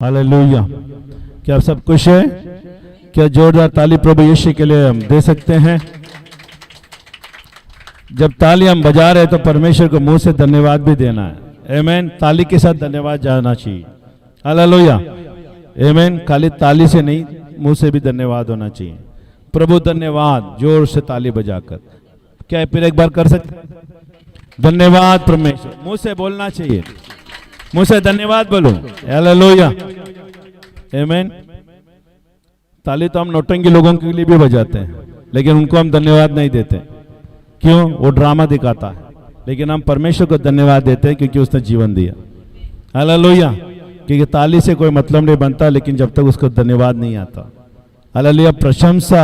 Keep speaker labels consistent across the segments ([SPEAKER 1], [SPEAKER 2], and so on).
[SPEAKER 1] Hallelujah. क्या आप सब खुश है? क्या जोरदार ताली प्रभु यीशु के लिए हम दे सकते हैं? जब ताली हम बजा रहे तो परमेश्वर को मुंह से धन्यवाद भी देना है। आमीन। ताली के साथ धन्यवाद जाना चाहिए। हालेलुया। आमीन। खाली ताली से नहीं, मुंह से भी धन्यवाद होना चाहिए। प्रभु धन्यवाद, जोर से ताली बजाकर। क्या फिर एक बार कर सकते? धन्यवाद परमेश्वर, मुंह से बोलना चाहिए। मुंह से धन्यवाद बोलो। हालेलुया। आमीन। ताली तो हम नौटंकी लोगों के लिए भी बजाते हैं, लेकिन उनको हम धन्यवाद नहीं देते। क्यों? वो ड्रामा दिखाता है। लेकिन हम परमेश्वर को धन्यवाद देते हैं क्योंकि उसने जीवन दिया। हालेलुया। क्योंकि ताली से कोई मतलब नहीं बनता, लेकिन जब तक उसको धन्यवाद नहीं आता। हालेलुया। प्रशंसा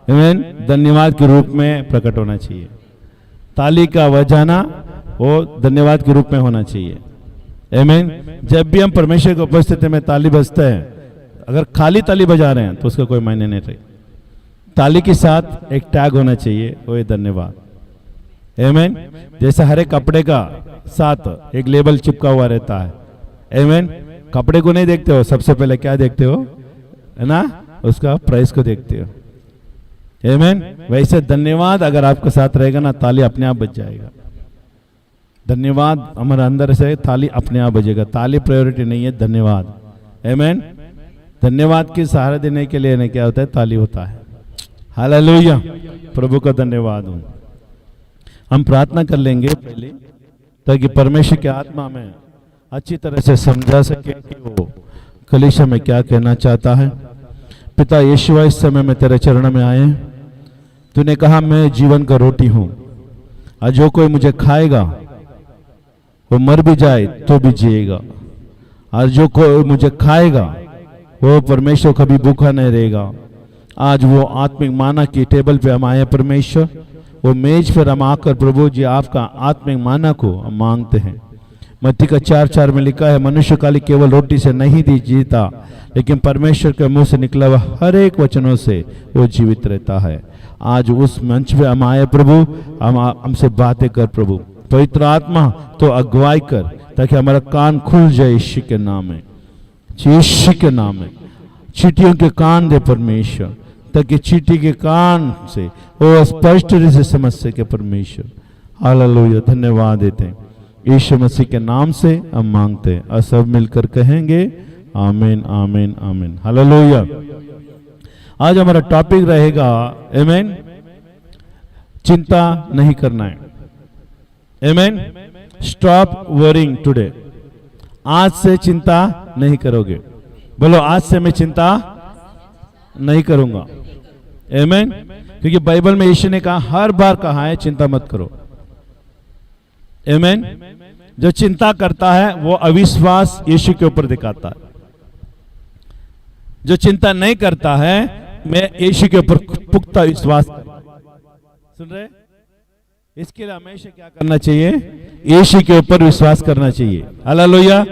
[SPEAKER 1] आमीन धन्यवाद के रूप में प्रकट होना चाहिए। ताली का बजाना वो धन्यवाद के रूप में होना चाहिए। आमीन। जब भी हम परमेश्वर की उपस्थिति में ताली बजते हैं, अगर खाली ताली बजा रहे हैं तो उसका कोई मायने नहीं रहे। ताली के साथ एक टैग होना चाहिए, वो है धन्यवाद। आमीन। जैसे हर एक कपड़े का साथ एक लेबल चिपका हुआ रहता है। आमीन। कपड़े को नहीं देखते हो, सबसे पहले क्या देखते हो? है ना, उसका प्राइस को देखते हो। आमीन। वैसे धन्यवाद अगर आपके साथ रहेगा ना, ताली अपने आप बज जाएगा। धन्यवाद हमारे अंदर से ताली अपने आप बजेगा। ताली प्रायोरिटी नहीं है, धन्यवाद। आमीन। धन्यवाद की सहारा देने के लिए क्या होता है? ताली होता है। हालेलुया। प्रभु का धन्यवाद हो। हम प्रार्थना कर लेंगे पहले, ताकि परमेश्वर की आत्मा में अच्छी तरह से समझा सके कि वो कलीसिया में क्या कहना चाहता है। पिता यीशु, इस समय में तेरे चरणों में आए। तूने कहा मैं जीवन का रोटी हूं, और जो कोई मुझे खाएगा वो मर भी जाए तो भी जिएगा, और जो कोई मुझे खाएगा वो परमेश्वर कभी भूखा नहीं रहेगा। आज वो आत्मिक माना की टेबल पे हम आए परमेश्वर, वो मेज पर हम आकर प्रभु जी आपका आत्मिक माना को हम मांगते हैं। मत्ती का 4:4 में लिखा है, मनुष्य खाली केवल रोटी से नहीं जीता, लेकिन परमेश्वर के मुंह से निकला हुआ हर एक वचनों से वो जीवित रहता है। आज उस मंच पे हम आए प्रभु, हमसे बातें कर प्रभु। पवित्र आत्मा तो अगुवाई कर, ताकि हमारा कान खुल जाए यीशु के नाम में। यीशु के नाम में चींटियों के कान दे परमेश्वर, ताकि चींटी के कान से वो स्पष्ट रूप से समझ सके परमेश्वर। हालेलुया। धन्यवाद देते हैं यीशु मसीह के नाम से हम मांगते हैं, और सब मिलकर कहेंगे आमीन आमीन आमीन। हालेलुया। आज हमारा टॉपिक रहेगा आमीन, चिंता नहीं करना है। आमीन। Stop worrying today. आज से चिंता नहीं करोगे। बोलो, आज से मैं चिंता नहीं करूंगा। आमीन। क्योंकि बाइबल में यीशु ने कहा, हर बार कहा है चिंता मत करो। आमीन। जो चिंता करता है वो अविश्वास यीशु के ऊपर दिखाता है। जो चिंता नहीं करता है, मैं यीशु के ऊपर पुख्ता विश्वास। सुन रहे? इसके लिए हमेशा क्या करना चाहिए? यीशु के ऊपर विश्वास करना चाहिए। हालेलुया।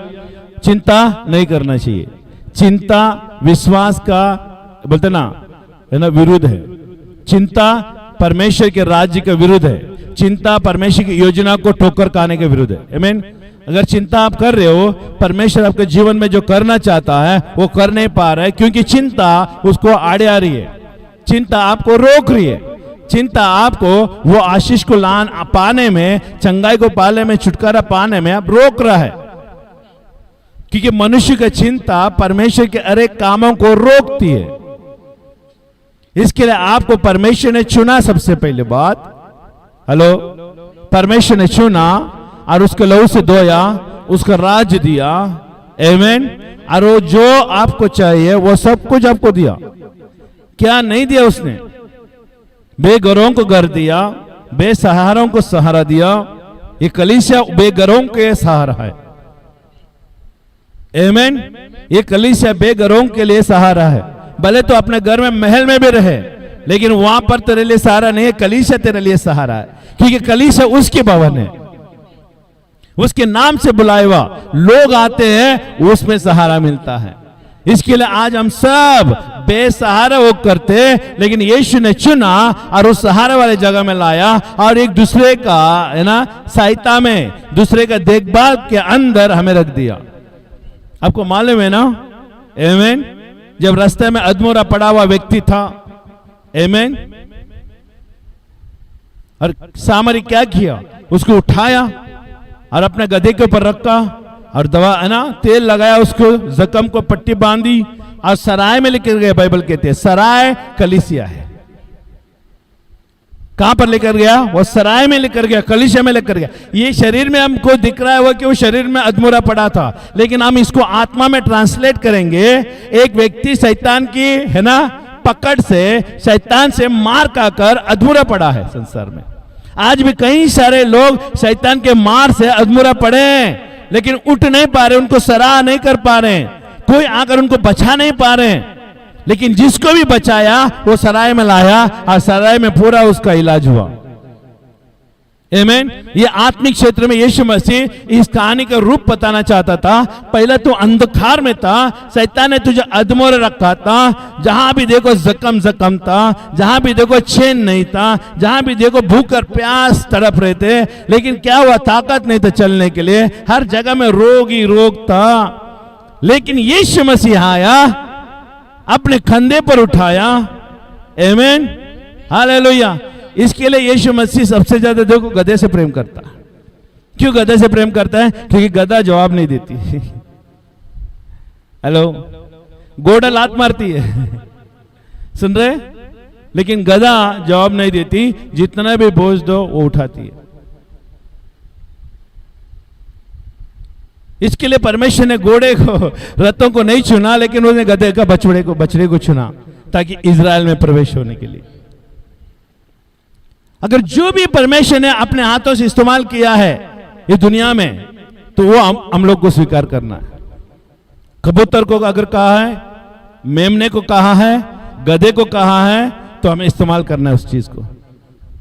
[SPEAKER 1] चिंता नहीं करना चाहिए। चिंता विश्वास का बोलते ना, है ना, विरुद्ध है। चिंता परमेश्वर के राज्य का विरुद्ध है। चिंता परमेश्वर की योजना को ठोकर खाने के विरुद्ध है। आमीन। अगर चिंता आप कर रहे हो, परमेश्वर आपके जीवन में जो करना चाहता है वो कर नहीं पा रहा है, क्योंकि चिंता उसको आड़े आ रही है। चिंता आपको रोक रही है। चिंता आपको वो आशीष को पाने में, चंगाई को पाने में, छुटकारा पाने में आप रोक रहा है। क्योंकि मनुष्य की चिंता परमेश्वर के अनेक कामों को रोकती है। इसके लिए आपको परमेश्वर ने चुना। सबसे पहले बात, हेलो, परमेश्वर ने चुना और उसके लहू से धोया, उसका राज दिया। आमीन। और वो जो आपको चाहिए वो सब कुछ आपको दिया। क्या नहीं दिया उसने? बेघरों को घर दिया, बेसहारों को सहारा दिया। ये कलीसिया बेघरों के सहारा है। आमीन। ये कलीसिया बेघरों के लिए सहारा है। भले तो अपने घर में, महल में भी रहे, लेकिन वहां पर तेरे लिए सहारा नहीं है, कलीसिया तेरे लिए सहारा है। क्योंकि कलीसिया उसके भवन है, उसके नाम से बुलाए हुआ लोग आते हैं, उसमें सहारा मिलता है। इसके लिए आज हम सब बेसहारा हो करते, लेकिन यीशु ने चुना और उस सहारा वाले जगह में लाया, और एक दूसरे का, है ना, सहायता में, दूसरे का देखभाल के अंदर हमें रख दिया। आपको मालूम है ना, आमीन, जब रास्ते में अधमरा पड़ा हुआ व्यक्ति था, आमीन, और सामरी क्या किया, उसको उठाया और अपने गधे के ऊपर रखा और दवा है ना तेल लगाया, उसको जख्म को पट्टी बांधी और सराय में लेकर गए। बाइबल कहते हैं सराय कलीसिया है। कहां पर लेकर गया? वो सराय में लेकर गया, कलीसिया में लेकर गया। ये शरीर में हमको दिख रहा है वो कि वो शरीर में अधमरा पड़ा था, लेकिन हम इसको आत्मा में ट्रांसलेट करेंगे। एक व्यक्ति शैतान की है ना पकड़ से, शैतान से मार खाकर अधमरा पड़ा है संसार में। आज भी कई सारे लोग शैतान के मार से अधमरा पड़े हैं, लेकिन उठ नहीं पा रहे, उनको सराह नहीं कर पा रहे, कोई आकर उनको बचा नहीं पा रहे। लेकिन जिसको भी बचाया वो सराय में लाया और सराय में पूरा उसका इलाज हुआ। आमीन। ये आत्मिक क्षेत्र में यीशु मसीह इस कहानी का रूप बताना चाहता था। पहले तो अंधकार में था, शैतान ने तुझे अधमरे रखा था, जहां भी देखो जख्म जख्म था, जहां भी देखो चैन नहीं था, जहां भी देखो भूख और प्यास तड़प रहे थे, लेकिन क्या हुआ, ताकत नहीं था चलने के लिए, हर जगह में रोग ही रोग था। लेकिन यीशु मसीह आया, अपने कंधे पर उठाया। आमीन, हालेलुया। इसके लिए यीशु मसीह सबसे ज्यादा देखो गधे से प्रेम करता है। क्यों गधे से प्रेम करता है? क्योंकि गधा जवाब नहीं देती। हेलो, घोड़ा लात मारती है, सुन रहे, लेकिन गधा जवाब नहीं देती, जितना भी बोझ दो वो उठाती है। इसके लिए परमेश्वर ने घोड़े को, रथों को नहीं चुना, लेकिन उसने गधे का बछड़े को चुना, ताकि इजराइल में प्रवेश होने के लिए। अगर जो भी परमेश्वर ने अपने हाथों से इस्तेमाल किया है ये दुनिया में, तो वो हम लोग को स्वीकार करना है। कबूतर को अगर कहा है, मेमने को कहा है, गधे को कहा है, तो हमें इस्तेमाल करना है उस चीज को,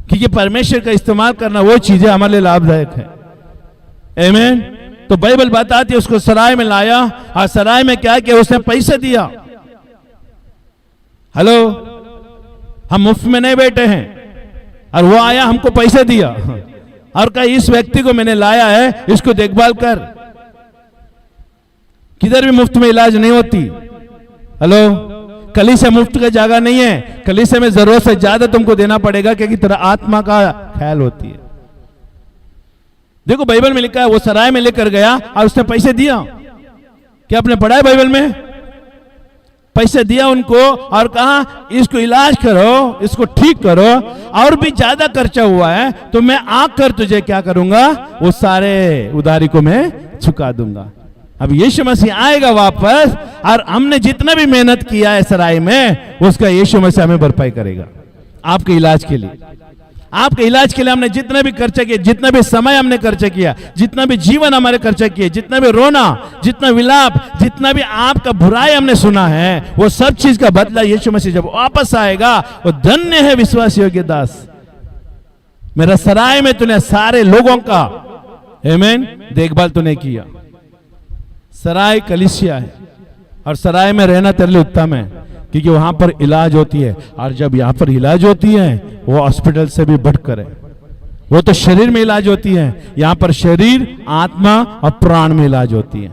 [SPEAKER 1] क्योंकि परमेश्वर का इस्तेमाल करना वो चीजें हमारे लिए लाभदायक है। आमीन। तो बाइबल बताती है उसको सराय में लाया, और सराय में क्या किया, उसने पैसे दिया। हेलो, हम मुफ्त में नहीं बैठे हैं, और वो आया हमको पैसे दिया और कहा इस व्यक्ति को मैंने लाया है, इसको देखभाल कर। किधर भी मुफ्त में इलाज नहीं होती। हेलो, कलीसिया मुफ्त का जगह नहीं है। कलीसिया में जरूरत से ज्यादा तुमको देना पड़ेगा, क्योंकि तेरा आत्मा का ख्याल होती है। देखो बाइबल में लिखा है वो सराय में लेकर गया और उसने पैसे दिया। क्या आपने पढ़ा है बाइबल में? पैसे दिया उनको और कहा इसको इलाज करो, इसको ठीक करो, और भी ज्यादा खर्चा हुआ है तो मैं आकर तुझे क्या करूंगा, वो सारे उधारी को मैं चुका दूंगा। अब यीशु मसीह आएगा वापस, और हमने जितना भी मेहनत किया है सराय में, उसका यीशु मसीह हमें भरपाई करेगा। आपके इलाज के लिए, आपके इलाज के लिए हमने जितना भी खर्चा किया, जितना भी समय हमने खर्चा किया, जितना भी जीवन हमारे खर्चा किए, जितना भी रोना, जितना विलाप, जितना भी आपका बुराई हमने सुना है, वो सब चीज का बदला यीशु मसीह जब वापस आएगा, वो धन्य है विश्वास योग्य दास, मेरा सराय में तूने सारे लोगों का आमीन देखभाल तूने किया। सराय कलीसिया है, और सराय में रहना तेरे लिए उत्तम है, क्योंकि वहां पर इलाज होती है। और जब यहां पर इलाज होती है, वो हॉस्पिटल से भी बढ़कर है। वो तो शरीर में इलाज होती है, यहां पर शरीर, आत्मा और प्राण में इलाज होती है।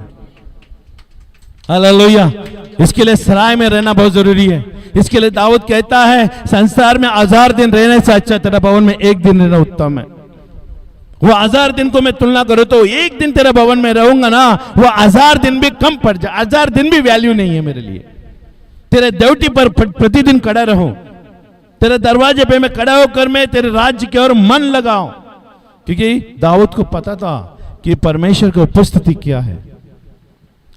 [SPEAKER 1] हालेलुया। इसके लिए सराय में रहना बहुत जरूरी है। इसके लिए दाऊद कहता है, संसार में 1000 दिन रहने से अच्छा तेरा भवन में एक दिन रहना उत्तम है। वो 1000 दिन को मैं तुलना करूं तो एक दिन तेरा भवन में रहूंगा ना, वो 1000 दिन भी कम पड़ जाए। 1000 दिन भी वैल्यू नहीं है मेरे लिए। तेरे ड्यूटी पर प्रतिदिन खड़ा रहूं, तेरे दरवाजे पे मैं खड़ा होकर मैं तेरे राज्य की ओर मन लगाऊं, क्योंकि दाऊद को पता था कि परमेश्वर की उपस्थिति क्या है।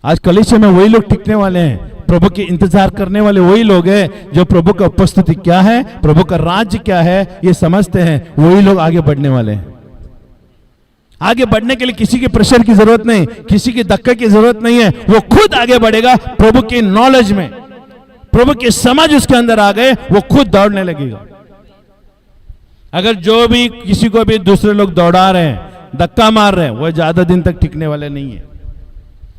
[SPEAKER 1] आज कलीसिया में वही लोग टिकने वाले हैं, प्रभु के इंतजार करने वाले वही लोग हैं जो प्रभु का उपस्थिति क्या है, प्रभु का राज्य क्या है, ये समझते हैं। वही लोग आगे बढ़ने वाले हैं। आगे बढ़ने के लिए किसी के प्रेशर की जरूरत नहीं, किसी के धक्के की जरूरत नहीं है। वो खुद आगे बढ़ेगा प्रभु की नॉलेज में, प्रभु की समझ उसके अंदर आ गए, वो खुद दौड़ने लगेगा। अगर जो भी किसी को भी दूसरे लोग दौड़ा रहे हैं, धक्का मार रहे हैं, वो ज्यादा दिन तक टिकने वाले नहीं है।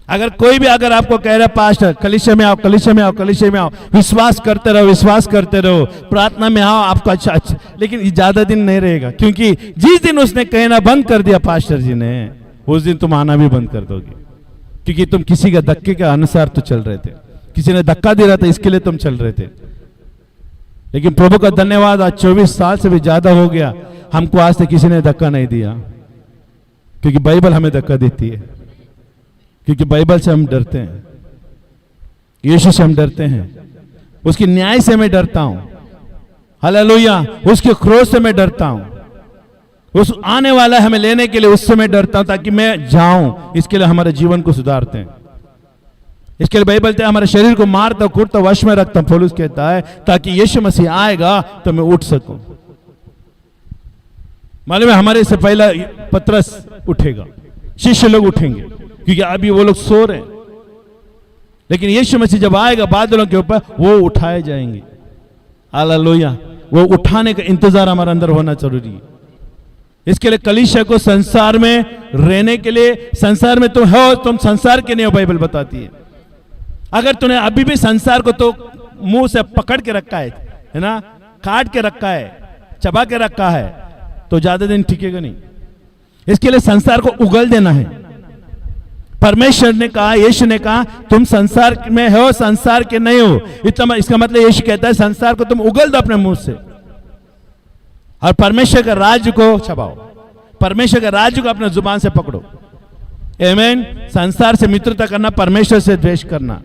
[SPEAKER 1] अगर कोई भी अगर आपको कह रहा है पास्टर कलीसिया में आओ, कलीसिया में आओ, कलीसिया में आओ, विश्वास करते रहो, विश्वास करते रहो, प्रार्थना में आओ, आपको अच्छा, लेकिन ज्यादा दिन नहीं रहेगा। क्योंकि जिस दिन उसने कहना बंद कर दिया पास्टर जी ने, उस दिन तुम आना भी बंद कर दोगे। क्योंकि तुम किसी के धक्के के अनुसार तो चल रहे थे, किसी ने धक्का दे रहा था इसके लिए तुम चल रहे थे। लेकिन प्रभु का धन्यवाद, आज 24 साल से भी ज्यादा हो गया, हमको आज तक किसी ने धक्का नहीं दिया, क्योंकि बाइबल हमें धक्का देती है, क्योंकि बाइबल से हम डरते हैं, यीशु से हम डरते हैं, उसकी न्याय से मैं डरता हूं, हालेलुया, उसके क्रोध से मैं डरता हूं, उस आने वाला हमें लेने के लिए उससे मैं डरता हूं, ताकि मैं जाऊं। इसके लिए हमारे जीवन को सुधारते हैं, इसके लिए बाइबल कहता है हमारे शरीर को मारता कूटता वश में रखता, पौलुस कहता है, ताकि यीशु मसीह आएगा तो मैं उठ सकूं। मालूम है हमारे से पहला पतरस उठेगा, शिष्य लोग उठेंगे, क्योंकि अभी वो लोग सो रहे हैं, लेकिन यीशु मसीह जब आएगा बादलों के ऊपर, वो उठाए जाएंगे। हालेलुया, वो उठाने का इंतजार हमारे अंदर होना जरूरी है। इसके लिए कलीसिया को संसार में रहने के लिए, संसार में तुम हो, तुम संसार के नहीं हो, बाइबल बताती है। अगर तूने अभी भी संसार को तो मुंह से पकड़ के रखा है ना, काट के रखा है, चबा के रखा है, तो ज्यादा दिन टिकेगा नहीं। इसके लिए संसार को उगल देना है। परमेश्वर ने कहा, यीशु ने कहा, तुम संसार में हो, संसार के नहीं हो। इतना इसका मतलब यीशु कहता है संसार को तुम उगल दो अपने मुंह से, और परमेश्वर का राज्य को छबाओ, परमेश्वर का राज्य को अपने जुबान से पकड़ो। आमीन। संसार से मित्रता करना, परमेश्वर से द्वेष करना,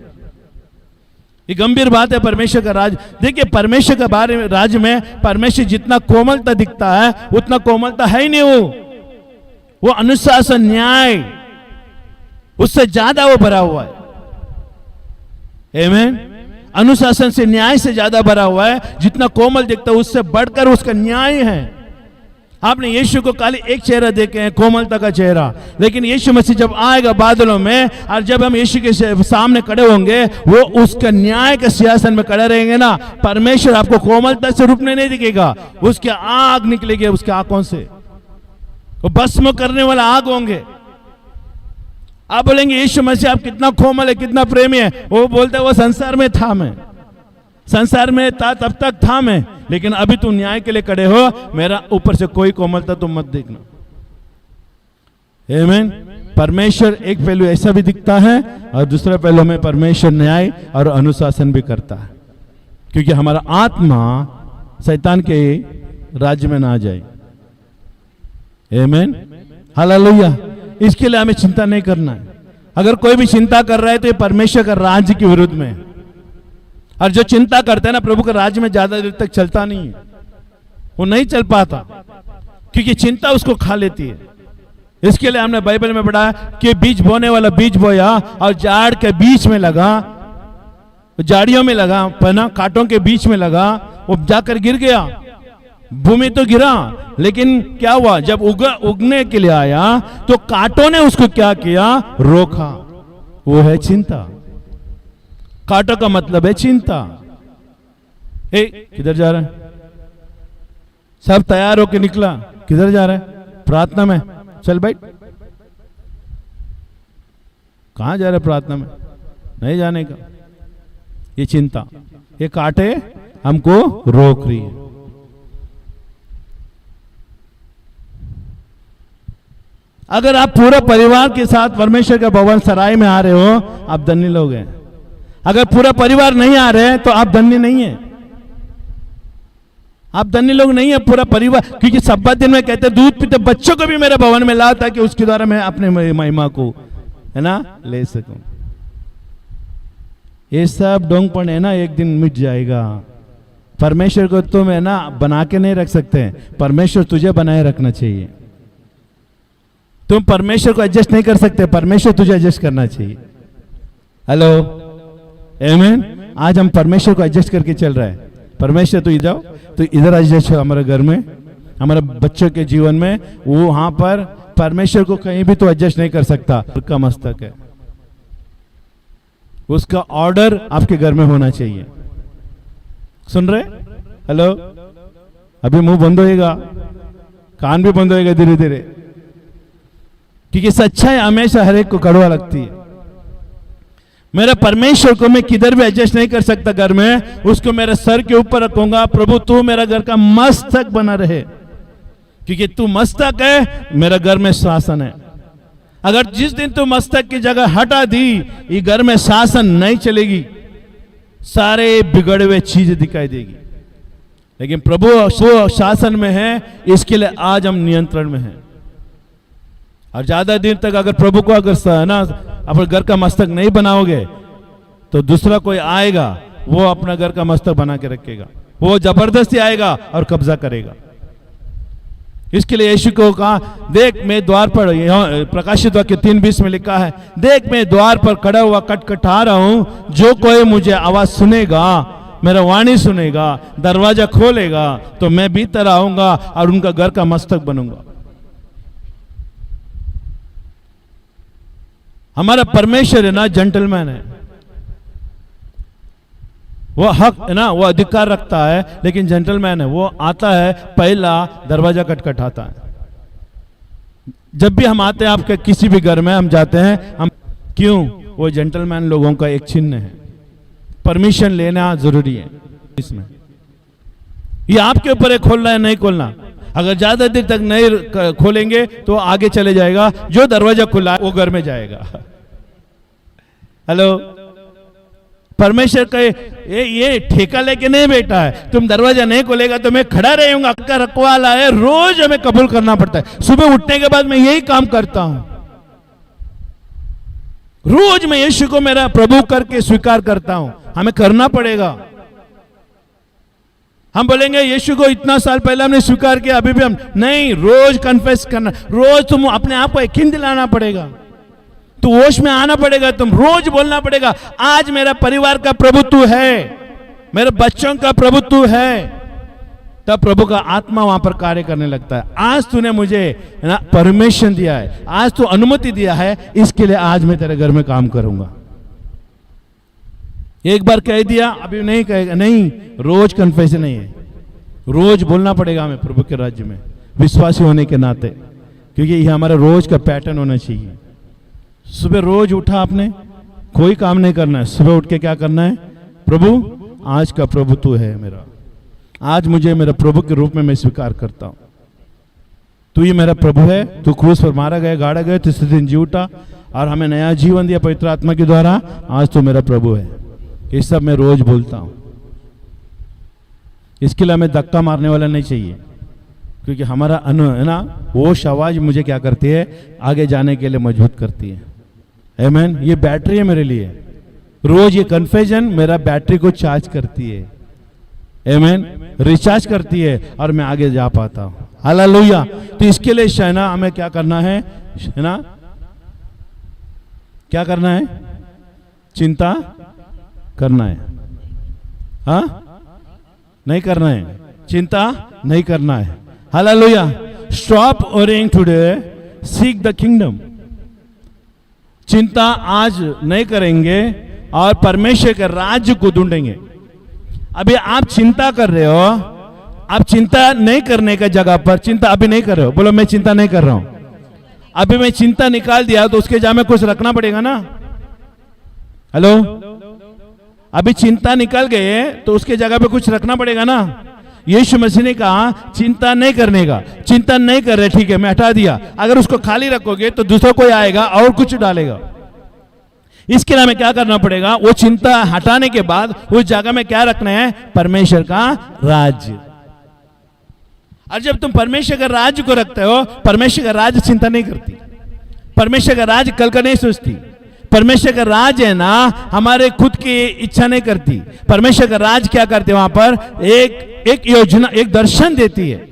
[SPEAKER 1] ये गंभीर बात है। परमेश्वर का राज, देखिए परमेश्वर के बारे में, राज में परमेश्वर जितना कोमलता दिखता है उतना कोमलता है ही नहीं। वो अनुशासन, न्याय, उससे ज्यादा वो भरा हुआ है। आमीन। अनुशासन से, न्याय से ज्यादा भरा हुआ है। जितना कोमल दिखता है उससे बढ़कर उसका न्याय है। आपने यीशु को खाली एक चेहरा देखे हैं, कोमलता का चेहरा, लेकिन यीशु मसीह जब आएगा बादलों में, और जब हम यीशु के सामने खड़े होंगे, वो उसका न्याय के सिंहासन में खड़े रहेंगे ना, परमेश्वर आपको कोमलता से रुकने नहीं दिखेगा, उसके आग निकलेगी उसके आंखों से, वो भस्म करने वाला आग होंगे। आप बोलेंगे यीशु मसीह आप कितना कोमल है, कितना प्रेमी है। वो बोलते वो संसार में था, मैं संसार में था, तब तक था मैं, लेकिन अभी तुम न्याय के लिए खड़े हो, मेरा ऊपर से कोई कोमलता तुम मत देखना। आमीन। परमेश्वर एक पहलू ऐसा भी दिखता है, और दूसरा पहलू में परमेश्वर न्याय और अनुशासन भी करता है, क्योंकि हमारा आत्मा शैतान के राज्य में ना आ जाए। आमीन। हालेलुया। इसके लिए हमें चिंता नहीं करना है। अगर कोई भी चिंता कर रहा है तो ये परमेश्वर का राज्य के विरुद्ध में है। और जो चिंता करते हैं ना, प्रभु के राज्य में ज्यादा देर तक चलता नहीं है, वो नहीं चल पाता, क्योंकि चिंता उसको खा लेती है। इसके लिए हमने बाइबल में पढ़ा कि बीज बोने वाला बीज बोया, और झाड़ के बीच में लगा, झाड़ियों में लगा, पना कांटों के बीच में लगा, वो जाकर गिर गया, भूमि तो गिरा, लेकिन क्या हुआ, जब उगने के लिए आया तो कांटों ने उसको क्या किया, रोका। वो है चिंता। कांटों का मतलब है चिंता। किधर जा रहा है? सब तैयार होके निकला, किधर जा रहा है? प्रार्थना में। चल बैठ। कहां जा रहा है? प्रार्थना में नहीं जाने का। ये चिंता, ये कांटे हमको रोक रही है। अगर आप पूरा परिवार के साथ परमेश्वर के भवन सराय में आ रहे हो, आप धन्य लोग हैं। अगर पूरा परिवार नहीं आ रहे हैं तो आप धन्य नहीं है, आप धन्य लोग नहीं है। पूरा परिवार, क्योंकि सब्बात दिन में कहते दूध पीते बच्चों को भी मेरे भवन में ला, ताकि उसके द्वारा मैं अपने महिमा को, है ना, ले सकूं। ये सब ढोंगपन है ना, एक दिन मिट जाएगा। परमेश्वर को तुम है ना बना के नहीं रख सकते, परमेश्वर तुझे बनाए रखना चाहिए। तुम परमेश्वर को एडजस्ट नहीं कर सकते, परमेश्वर तुझे एडजस्ट करना चाहिए। हेलो, आमीन। आज हम परमेश्वर को एडजस्ट करके चल रहे हैं। परमेश्वर तू इधर जाओ, तो इधर एडजस्ट हो, हमारे घर में, हमारे बच्चों के जीवन में। वो वहां पर परमेश्वर को कहीं भी तो एडजस्ट नहीं कर सकता। उसका मस्तक है, उसका ऑर्डर आपके घर में होना चाहिए। सुन रहे? हेलो। अभी मुंह बंद होएगा, कान भी बंद होएगा धीरे धीरे, क्योंकि सच्चाई हमेशा हर एक को कड़वा लगती है। मेरे परमेश्वर को मैं किधर भी एडजस्ट नहीं कर सकता घर में, उसको मेरे सर के ऊपर रखूंगा। प्रभु तू मेरा घर का मस्तक बना रहे, क्योंकि तू मस्तक है, मेरा घर में शासन है। अगर जिस दिन तुम मस्तक की जगह हटा दी, ये घर में शासन नहीं चलेगी, सारे बिगड़े हुए चीजें दिखाई देगी। लेकिन प्रभु वो शासन में है, इसके लिए आज हम नियंत्रण में हैं। और ज्यादा दिन तक अगर प्रभु को अगर ना अपने घर का मस्तक नहीं बनाओगे तो दूसरा कोई आएगा, वो अपना घर का मस्तक बना के रखेगा, वो जबरदस्ती आएगा और कब्जा करेगा। इसके लिए यीशु को कहा, देख मैं द्वार पर, प्रकाशित वाक्य 3:20 में लिखा है, देख मैं द्वार पर खड़ा हुआ खटखटा रहा हूं, जो कोई मुझे आवाज सुनेगा, मेरा वाणी सुनेगा, दरवाजा खोलेगा, तो मैं भीतर आऊंगा और उनका घर का मस्तक बनूंगा। हमारा परमेश्वर है ना, जेंटलमैन है, वो हक है ना, वो अधिकार रखता है, लेकिन जेंटलमैन है। वो आता है, पहला दरवाजा खटखटाता है। जब भी हम आते हैं आपके किसी भी घर में हम जाते हैं, हम क्यों? वो जेंटलमैन लोगों का एक चिन्ह है। परमिशन लेना जरूरी है इसमें। ये आपके ऊपर है खोलना है नहीं खोलना। अगर ज्यादा देर तक नहीं खोलेंगे तो आगे चले जाएगा, जो दरवाजा खुला है वो घर में जाएगा। हेलो, परमेश्वर का ये ठेका लेके नहीं बैठा है, तुम दरवाजा नहीं खोलेगा तो मैं खड़ा रहूंगा। का रखवाला है, रोज हमें कबूल करना पड़ता है। सुबह उठने के बाद मैं यही काम करता हूं, रोज मैं यीशु को मेरा प्रभु करके स्वीकार करता हूं। हमें करना पड़ेगा। हम बोलेंगे यीशु को इतना साल पहले हमने स्वीकार किया, अभी भी हम नहीं। रोज कन्फेस करना, रोज तुम अपने आप को यकीन दिलाना पड़ेगा, तो होश में आना पड़ेगा। तुम रोज बोलना पड़ेगा, आज मेरा परिवार का प्रभु तू है, मेरे बच्चों का प्रभु तू है। तब प्रभु का आत्मा वहां पर कार्य करने लगता है। आज तूने मुझे ना परमिशन दिया है, आज तू अनुमति दिया है, इसके लिए आज मैं तेरे घर में काम करूंगा। एक बार कह दिया, अभी नहीं कहेगा, नहीं। रोज कन्फेशन नहीं है, रोज बोलना पड़ेगा हमें प्रभु के राज्य में, विश्वासी होने के नाते, क्योंकि ये हमारा रोज का पैटर्न होना चाहिए। सुबह रोज उठा, आपने कोई काम नहीं करना है, सुबह उठ के क्या करना है? प्रभु आज का प्रभु तू है मेरा, आज मुझे मेरा प्रभु के रूप में मैं स्वीकार करता हूं। तू ही मेरा प्रभु है, तू क्रूस पर मारा गया, गाड़ा गया, तीसरे दिन जी उठा और हमें नया जीवन दिया पवित्र आत्मा के द्वारा। आज तू मेरा प्रभु है। ये सब मैं रोज बोलता हूं। इसके लिए हमें धक्का मारने वाला नहीं चाहिए, क्योंकि हमारा है ना, वो आवाज मुझे क्या करती है? आगे जाने के लिए मजबूत करती है। आमीन। ये बैटरी है मेरे लिए, रोज ये कन्फेशन मेरा बैटरी को चार्ज करती है। आमीन, रिचार्ज करती है और मैं आगे जा पाता हूं। हालेलुया। तो इसके लिए शहना हमें क्या करना है? शहना क्या करना है? चिंता करना है। हाँ, नहीं करना है, चिंता नहीं करना है। Hallelujah. Stop worrying today, seek the kingdom. चिंता आज नहीं करेंगे और परमेश्वर के राज्य को ढूंढेंगे। अभी आप चिंता कर रहे हो, आप चिंता नहीं करने का जगह पर चिंता अभी नहीं कर रहे हो। बोलो मैं चिंता नहीं कर रहा हूं। अभी मैं चिंता निकाल दिया तो उसके जगह में कुछ रखना पड़ेगा ना। हेलो, अभी चिंता निकल गए तो उसके जगह पे कुछ रखना पड़ेगा ना। यीशु मसीह ने कहा चिंता नहीं करने का। चिंता नहीं कर रहे, ठीक है, मैं हटा दिया। अगर उसको खाली रखोगे तो दूसरा कोई आएगा और कुछ डालेगा। इसके लिए हमें क्या करना पड़ेगा? वो चिंता हटाने के बाद उस जगह में क्या रखना है? परमेश्वर का राज्य। और जब तुम परमेश्वर का राज्य को रखते हो, परमेश्वर का राज्य चिंता नहीं करती, परमेश्वर का राज्य कल का नहीं सोचती। परमेश्वर का राज है ना, हमारे खुद की इच्छा नहीं करती। परमेश्वर का राज क्या करते वहां पर? एक योजना, एक दर्शन देती है।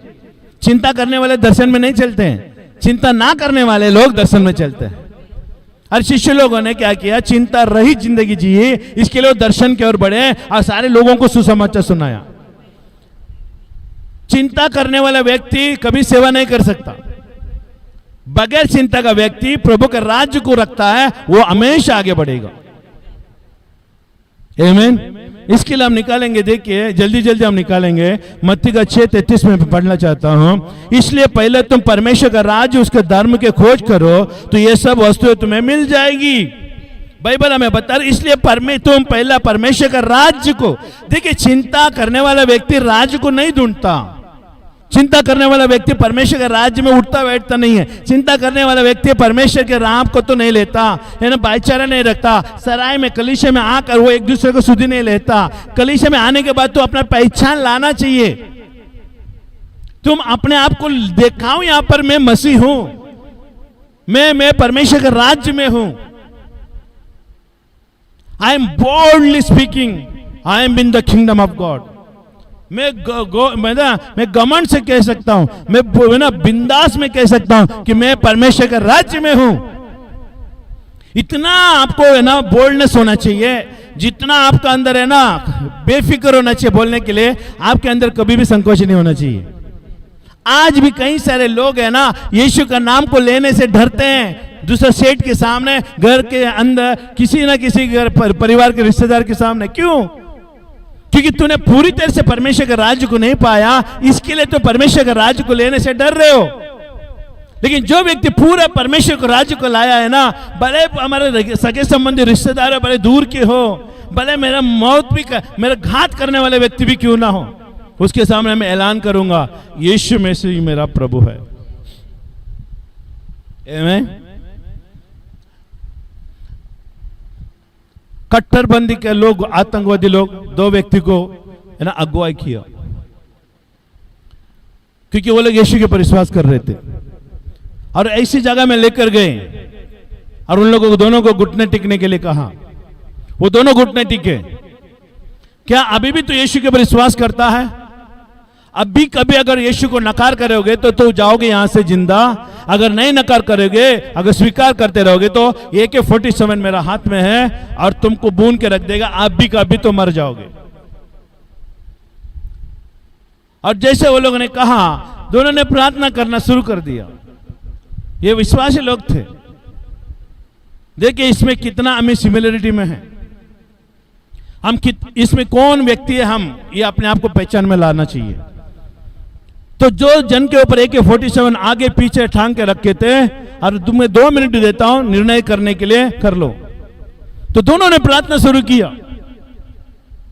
[SPEAKER 1] चिंता करने वाले दर्शन में नहीं चलते हैं, चिंता ना करने वाले लोग दर्शन में चलते हैं। और शिष्य लोगों ने क्या किया? चिंता रहित जिंदगी जी, इसके लिए दर्शन की ओर बढ़े और सारे लोगों को सुसमाचार सुनाया। चिंता करने वाला व्यक्ति कभी सेवा नहीं कर सकता। बगैर चिंता का व्यक्ति प्रभु के राज्य को रखता है, वो हमेशा आगे बढ़ेगा। आमीन। इसके लिए हम निकालेंगे, देखिए जल्दी जल्दी हम निकालेंगे। मत्ती का 6:33 में पढ़ना चाहता हूं। इसलिए पहले तुम परमेश्वर का राज्य, उसके धर्म के खोज करो तो ये सब वस्तुएं तुम्हें मिल जाएगी। बाइबल हमें बता रही, इसलिए तुम पहला परमेश्वर का राज्य को। देखिए चिंता करने वाला व्यक्ति राज्य को नहीं ढूंढता, चिंता करने वाला व्यक्ति परमेश्वर के राज्य में उठता बैठता नहीं है। चिंता करने वाला व्यक्ति परमेश्वर के राम को तो नहीं लेता है ना, भाईचारा नहीं रखता। सराय में कलीसिया में आकर वो एक दूसरे को सुधी नहीं लेता। कलीसिया में आने के बाद तो अपना पहचान लाना चाहिए। तुम अपने आप को दिखाओ, यहां पर मैं मसीह हूं, मैं परमेश्वर के राज्य में हूं। I am boldly speaking, I am in the kingdom of God. मैं घमंड से कह सकता हूं, मैं ना बिंदास में कह सकता हूं कि मैं परमेश्वर के राज्य में हूं। इतना आपको है ना बोल्डनेस होना चाहिए, जितना आपका अंदर है ना बेफिक्र होना चाहिए बोलने के लिए। आपके अंदर कभी भी संकोच नहीं होना चाहिए। आज भी कई सारे लोग है ना यीशु का नाम को लेने से डरते हैं। दूसरा सेठ के सामने, घर के अंदर, किसी ना किसी घर परिवार के रिश्तेदार के सामने। क्यों? क्योंकि तूने पूरी तरह से परमेश्वर के राज्य को नहीं पाया, इसके लिए तो परमेश्वर के राज्य को लेने से डर रहे हो। लेकिन जो व्यक्ति पूरा परमेश्वर को राज्य को लाया है ना, भले हमारे सगे संबंधी रिश्तेदार है, भले दूर के हो, भले मेरा मौत भी मेरा घात करने वाले व्यक्ति भी क्यों ना हो, उसके सामने मैं ऐलान करूंगा यीशु में से ही मेरा प्रभु है। आमीन। कट्टरबंदी के लोग, आतंकवादी लोग, दो व्यक्ति को है ना अगुवाई किया, क्योंकि वो लोग यीशु के पर विश्वास कर रहे थे और ऐसी जगह में लेकर गए और उन लोगों को दोनों को घुटने टिकने के लिए कहा। वो दोनों घुटने टिके। क्या अभी भी तो यीशु के पर विश्वास करता है? अब भी कभी अगर यीशु को नकार करोगे तो जाओगे यहां से जिंदा। अगर नहीं नकार करोगे, अगर स्वीकार करते रहोगे तो AK-47 मेरा हाथ में है और तुमको बूंद के रख देगा, आप भी कभी तो मर जाओगे। और जैसे वो लोगों ने कहा, दोनों ने प्रार्थना करना शुरू कर दिया। ये विश्वासी लोग थे। देखिए इसमें कितना हमें सिमिलरिटी में है। हम इसमें कौन व्यक्ति है, हम ये अपने आप को पहचान में लाना चाहिए। तो जो जन के ऊपर AK-47 आगे पीछे ठांग के रखे थे, और तुम्हें 2 मिनट देता हूं निर्णय करने के लिए, कर लो। तो दोनों ने प्रार्थना शुरू किया,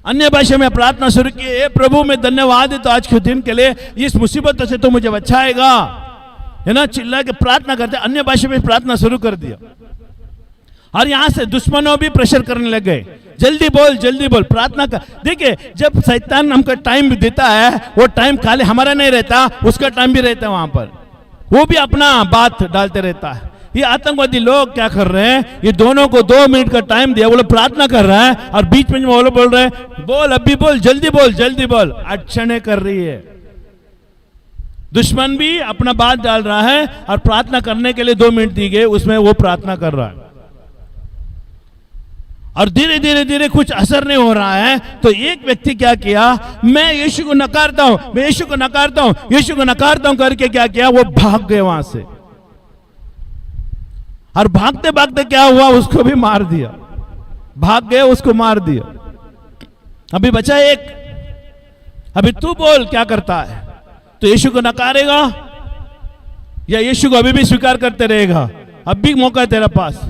[SPEAKER 1] अन्य भाषा में प्रार्थना शुरू की। हे प्रभु, मैं धन्यवाद देता आज के दिन के लिए, इस मुसीबत से तो मुझे बचाएगा, है ना। चिल्ला के प्रार्थना करते, अन्य भाषा में प्रार्थना शुरू कर दिया। और यहां से दुश्मनों भी प्रेशर करने लग गए, जल्दी बोल, प्रार्थना कर। देखिए जब शैतान हमको टाइम देता है, वो टाइम खाली हमारा नहीं रहता, उसका टाइम भी रहता है। वहां पर वो भी अपना बात डालते रहता है। ये आतंकवादी लोग क्या कर रहे हैं, ये दोनों को 2 मिनट का टाइम दिया, वो लोग प्रार्थना कर रहा है और बीच में वो लोग बोल रहे हैं, बोल अभी बोल, जल्दी बोल। अड़चने कर रही है। दुश्मन भी अपना बात डाल रहा है और प्रार्थना करने के लिए 2 मिनट दी गए, उसमें वो प्रार्थना कर रहा है और धीरे धीरे कुछ असर नहीं हो रहा है। तो एक व्यक्ति क्या किया, मैं यीशु को नकारता हूं करके क्या किया, वो भाग गए वहां से। और भागते भागते क्या हुआ, उसको भी मार दिया। भाग गए, उसको मार दिया। अभी बचा एक। अभी तू बोल क्या करता है, तो यीशु को नकारेगा या यीशु को अभी भी स्वीकार करते रहेगा? अब भी मौका है तेरा पास।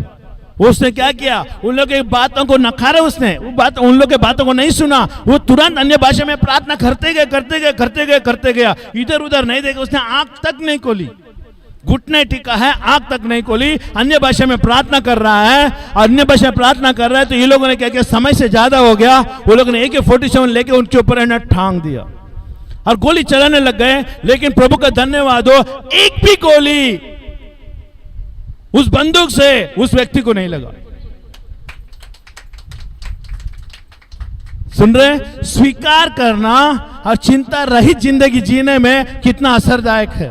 [SPEAKER 1] उसने क्या किया, उन लोगों की बातों को नकारा, उसने उन लोगों की बातों को नहीं सुना। वो तुरंत अन्य भाषा में प्रार्थना करते गया, इधर उधर नहीं देखा। उसने आंख तक नहीं खोली, घुटने टिका है, आंख तक नहीं खोली, अन्य भाषा में प्रार्थना कर रहा है। अन्य भाषा में प्रार्थना कर रहा है तो ये लोगों ने क्या किया, समय से ज्यादा हो गया, वो लोगों ने AK-47 लेके उनके ऊपर है ना ठांग दिया और गोली चलाने लग गए। लेकिन प्रभु का धन्यवाद हो, एक भी गोली उस बंदूक से उस व्यक्ति को नहीं लगा। सुन रहे? स्वीकार करना और चिंता रहित जिंदगी जीने में कितना असरदायक है।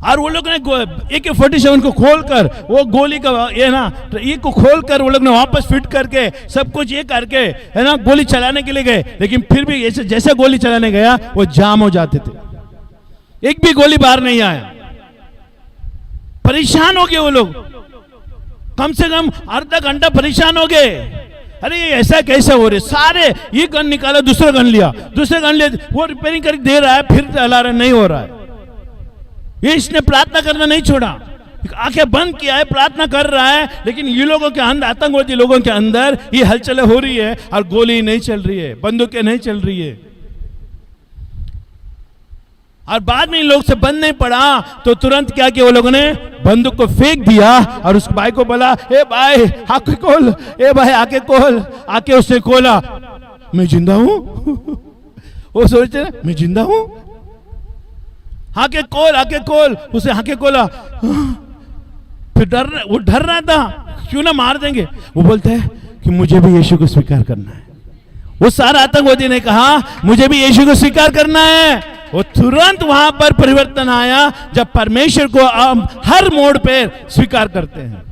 [SPEAKER 1] और वो लोग ने AK-47 को खोलकर, वो गोली का ये ना ये को खोलकर वो लोग ने वापस फिट करके सब कुछ ये करके है ना गोली चलाने के लिए गए। लेकिन फिर भी जैसे गोली चलाने गया वो जाम हो जाते थे, एक भी गोली बाहर नहीं आया। परेशान हो गए वो लोग, कम से कम आधा घंटा परेशान हो गए। अरे ये ऐसा कैसे हो रहे, सारे ये गन निकाला, दूसरा गन लिया, वो रिपेयरिंग करके दे रहा है, फिर चला रहा है, नहीं हो रहा है। ये इसने प्रार्थना करना नहीं छोड़ा, आंखें बंद किया है, प्रार्थना कर रहा है। लेकिन ये लोगों के अंदर, आतंकवादी लोगों के अंदर ये हलचलें हो रही है और गोली नहीं चल रही है, बंदूकें नहीं चल रही है। और बाद में इन लोग से बंद नहीं पड़ा तो तुरंत क्या किया वो लोगों ने, बंदूक को फेंक दिया और उस भाई को बोला, ए भाई आके खोल, ए भाई आके खोल। आके उसने खोला, मैं जिंदा हूं। वो सोचते मैं जिंदा हूं, आके खोल। उसे आके खोला, फिर वो डर रहा था, क्यों ना मार देंगे। वो बोलते हैं कि मुझे भी यीशु को स्वीकार करना है। वो सारा आतंकवादी ने कहा मुझे भी यीशु को स्वीकार करना है। वो तुरंत वहां पर परिवर्तन आया जब परमेश्वर को हम हर मोड़ पे स्वीकार करते हैं।